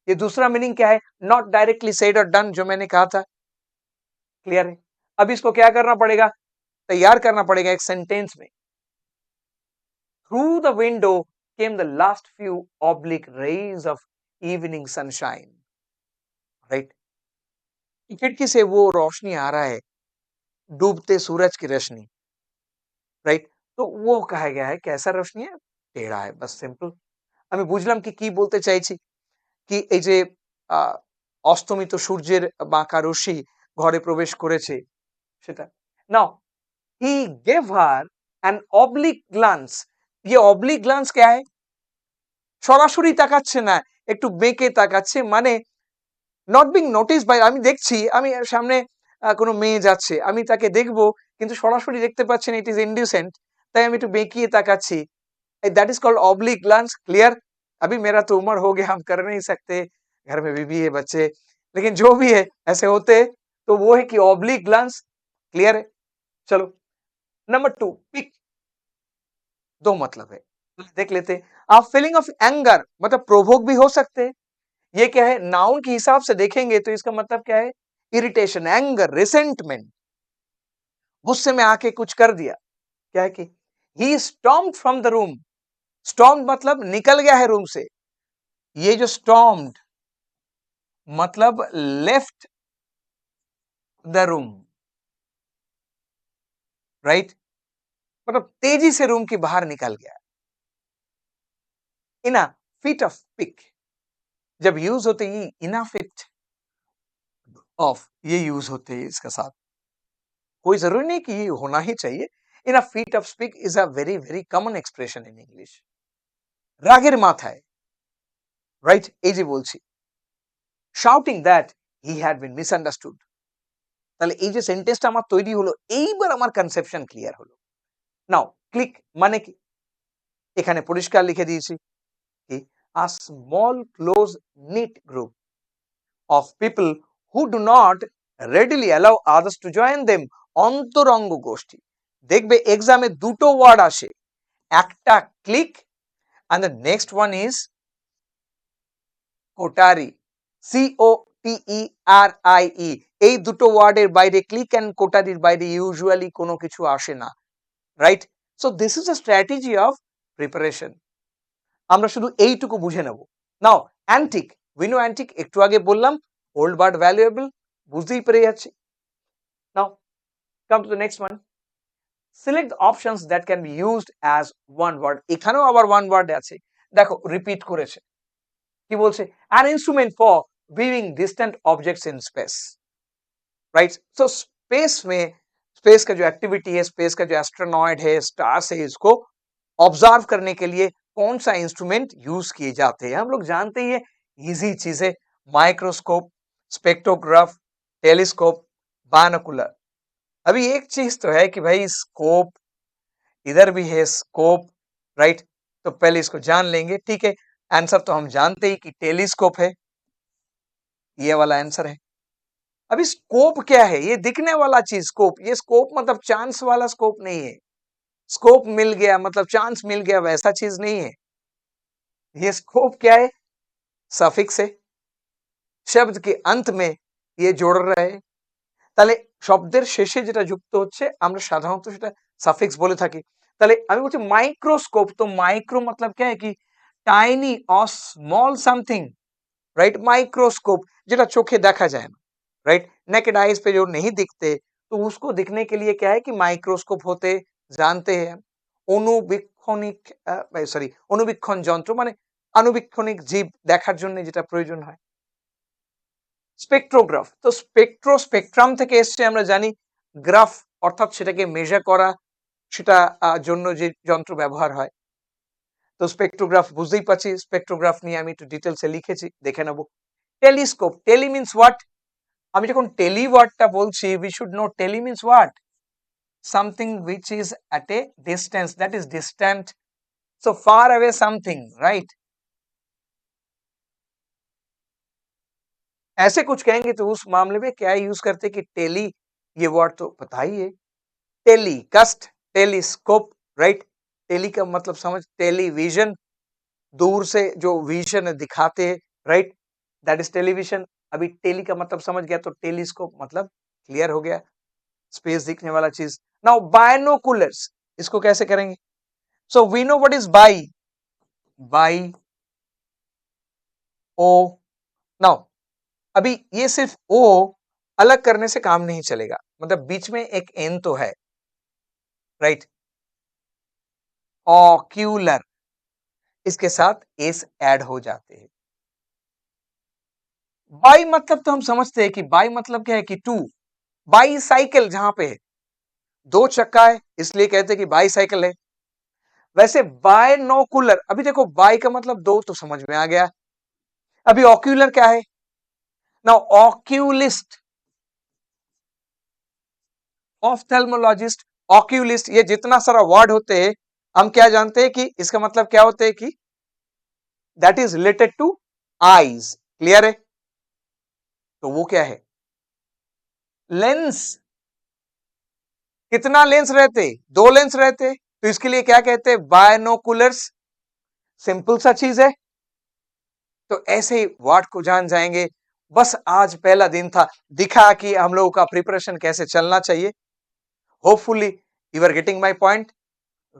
ये दूसरा मीनिंग क्या है? नॉट डायरेक्टली सेड और डन, जो मैंने कहा था। क्लियर है? अब इसको क्या करना पड़ेगा? तैयार करना पड़ेगा एक सेंटेंस में। Through the window came the last few oblique rays of evening sunshine, right? खिड़की से वो रोशनी आ रहा है, डूबते सूरज की रोशनी, राइट? तो वो कहा गया है कैसा रोशनी है? टेढ़ा है, बस सिंपल। আমি বুঝলাম কি বলতে চাইছি, কি এই যে অস্তমিত সূর্যের বাঁকা রশ্মি ঘরে প্রবেশ করেছে সেটা। নাও he gave her an oblique glance। ये oblique glance क्या है? সরাসরি তাকাচ্ছে না, একটু বেঁকে তাকাচ্ছে, মানে নট বিং নোটিস বাই, আমি দেখছি, আমি সামনে কোনো মেয়ে যাচ্ছে, আমি তাকে দেখবো কিন্তু সরাসরি দেখতে পাচ্ছি না, ইট ইজ ইনডিসেন্ট, তাই আমি একটু বেঁকিয়ে তাকাচ্ছি। That is called oblique glance. Clear? अभी मेरा तो उम्र हो गया, हम कर नहीं सकते, घर में बीबी है, बच्चे, लेकिन जो भी है ऐसे होते, तो वो है कि ऑब्लिक ग्लांस। क्लियर है? चलो नंबर 2, पिक, दो मतलब है, देख लेते हैं। आप फीलिंग ऑफ एंगर मतलब प्रोवोक भी हो सकते हैं। ये क्या है? नाउन के हिसाब से देखेंगे तो इसका मतलब क्या है? इरिटेशन, एंगर, रिसेंटमेंट, गुस्से में आके कुछ कर दिया। क्या है कि ही स्टॉम्ड फ्रॉम द रूम। स्टॉम्ड मतलब निकल गया है रूम से। ये जो स्टॉम्ड मतलब लेफ्ट द रूम, राइट? मतलब तेजी से रूम के बाहर निकल गया। इना फिट ऑफ पिक जब यूज होते ही इना फिट ऑफ ये यूज होते हैं इसके साथ, कोई जरूरी नहीं कि ये होना ही चाहिए। In a fit of speak is a very very common expression in English. রাগের মাথায়, রাইট? এই যে বলছি shouting that he had been misunderstood, তাহলে এই যে সেন্টেন্সটা আমার তৈরি হলো, এইবার আমার কনসেপশন ক্লিয়ার হলো। নাও ক্লিক মানে কি এখানে পরিষ্কার লিখে দিয়েছি কি a small close knit group of people who do not readily allow others to join them। অন্তরঙ্গ গোষ্ঠী। দেখবে এক্সামে দুটো ওয়ার্ড আসে, একটা click and the next one is কোটারি, COTERIE। এই দুটো ওয়ার্ডের বাইরে ক্লিক এন্ড কোটারির বাইরে ইউজুয়ালি কোনো কিছু আসে না, right? So this is a strategy of preparation. আমরা শুধু এইটুকু বুঝে নেব। Now antique, we know antique, একটু আগে বললাম ওল্ড বাট ভ্যালুয়েবল, বুঝতেই পেরে যাচ্ছি। Now come to the next one, select the options that can be used as one word. এখানেও আবার ওয়ান ওয়ার্ড আছে, দেখো রিপিট করেছে। কি বলছে? an instrument for viewing distant objects in space, right? So space में, स्पेस का जो एक्टिविटी है, स्पेस का जो एस्ट्रोनॉइड है, स्टार्स है, इसको ऑब्जर्व करने के लिए कौन सा इंस्ट्रूमेंट यूज किए जाते हैं? हम लोग जानते ही है इजी चीजें, माइक्रोस्कोप, स्पेक्ट्रोग्राफ, टेलीस्कोप, बायनोकुलर। अभी एक चीज तो है कि भाई स्कोप, इधर भी है स्कोप, राइट? तो पहले इसको जान लेंगे, ठीक है। आंसर तो हम जानते ही कि टेलीस्कोप है, ये वाला आंसर है। अभी स्कोप क्या है? ये दिखने वाला चीज स्कोप, ये स्कोप मतलब चांस वाला स्कोप नहीं है। स्कोप मिल गया मतलब चांस मिल गया, वैसा चीज नहीं है। ये स्कोप क्या है? सफिक्स है, शब्द के अंत में ये जोड़ रहे हैं। তাহলে শব্দের শেষে যেটা যুক্ত হচ্ছে আমরা সাধারণত সেটা সাফিক্স বলে থাকি। তাহলে আমি বলছি মাইক্রোস্কোপ, তো মাইক্রো मतलब क्या है कि टाइनी और स्मॉल समथिंग, राइट? माइक्रोस्कोप যেটা চোখে দেখা যায় না, राइट? नेकेड आईज पे जो नहीं दिखते, तो उसको दिखने के लिए क्या है कि माइक्रोस्कोप होते, जानते हैं। অনুবীক্ষণিক সরি অনুবীক্ষণ যন্ত্র মানে আণুবীক্ষণিক জীব দেখার জন্য যেটা প্রয়োজন হয়। স্পেকট্রোগ্রাফ, তো স্পেকট্রো স্পেকট্রাম থেকে এসছে আমরা জানি, গ্রাফ অর্থাৎ সেটাকে মেজার করা, সেটা জন্য যে যন্ত্র ব্যবহার হয়। তো স্পেকট্রোগ্রাফ বুঝতেই পারছি, স্পেকট্রোগ্রাফ নিয়ে আমি একটু ডিটেলসে লিখেছি, দেখে নেব। Telescope, tele means what? আমি যখন টেলি ওয়ার্ডটা বলছি, we should know tele means what? Something which is at a distance, that is distant, so far away something, right? ऐसे कुछ कहेंगे तो उस मामले में क्या यूज करते कि टेली, ये वर्ड तो पता ही है। Telecast, telescope, right? टेली का मतलब समझ, टेलीविजन, दूर से जो विजन दिखाते हैं, राइट? That is television. अभी टेली का मतलब समझ गया, तो टेलीस्कोप मतलब क्लियर हो गया, स्पेस दिखने वाला चीज। नाउ बायनोकुलर्स, इसको कैसे करेंगे? So we know what is bi, bi o. Now अभी ये सिर्फ ओ अलग करने से काम नहीं चलेगा, मतलब बीच में एक एन तो है, राइट? ऑक्यूलर, इसके साथ एस ऐड हो जाते हैं। बाई मतलब तो हम समझते हैं कि बाई मतलब क्या है कि टू, बाई साइकिल जहां पे है, दो चक्का है इसलिए कहते हैं कि बाई साइकिल है। वैसे बायनोकुलर, अभी देखो बाई का मतलब दो तो समझ में आ गया। अभी ऑक्यूलर क्या है? नाउ ऑक्यूलिस्ट, ऑफ्थेल्मोलॉजिस्ट, ऑक्यूलिस्ट, ये जितना सारा वर्ड होते हैं, हम क्या जानते हैं कि इसका मतलब क्या होते हैं कि that is related two eyes. Clear है? तो वो क्या है? लेंस। कितना लेंस रहते? दो लेंस रहते, तो इसके लिए क्या कहते हैं? बायनोकुलर्स। सिंपल सा चीज है, तो ऐसे ही वर्ड को जान जाएंगे। बस आज पहला दिन था, दिखा कि हम लोगों का प्रिपरेशन कैसे चलना चाहिए। Hopefully you are getting my point,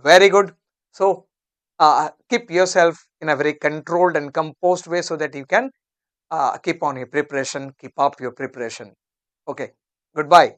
very good. So keep yourself in a very controlled and composed way so that you can keep on your preparation, keep up your preparation. Okay, goodbye.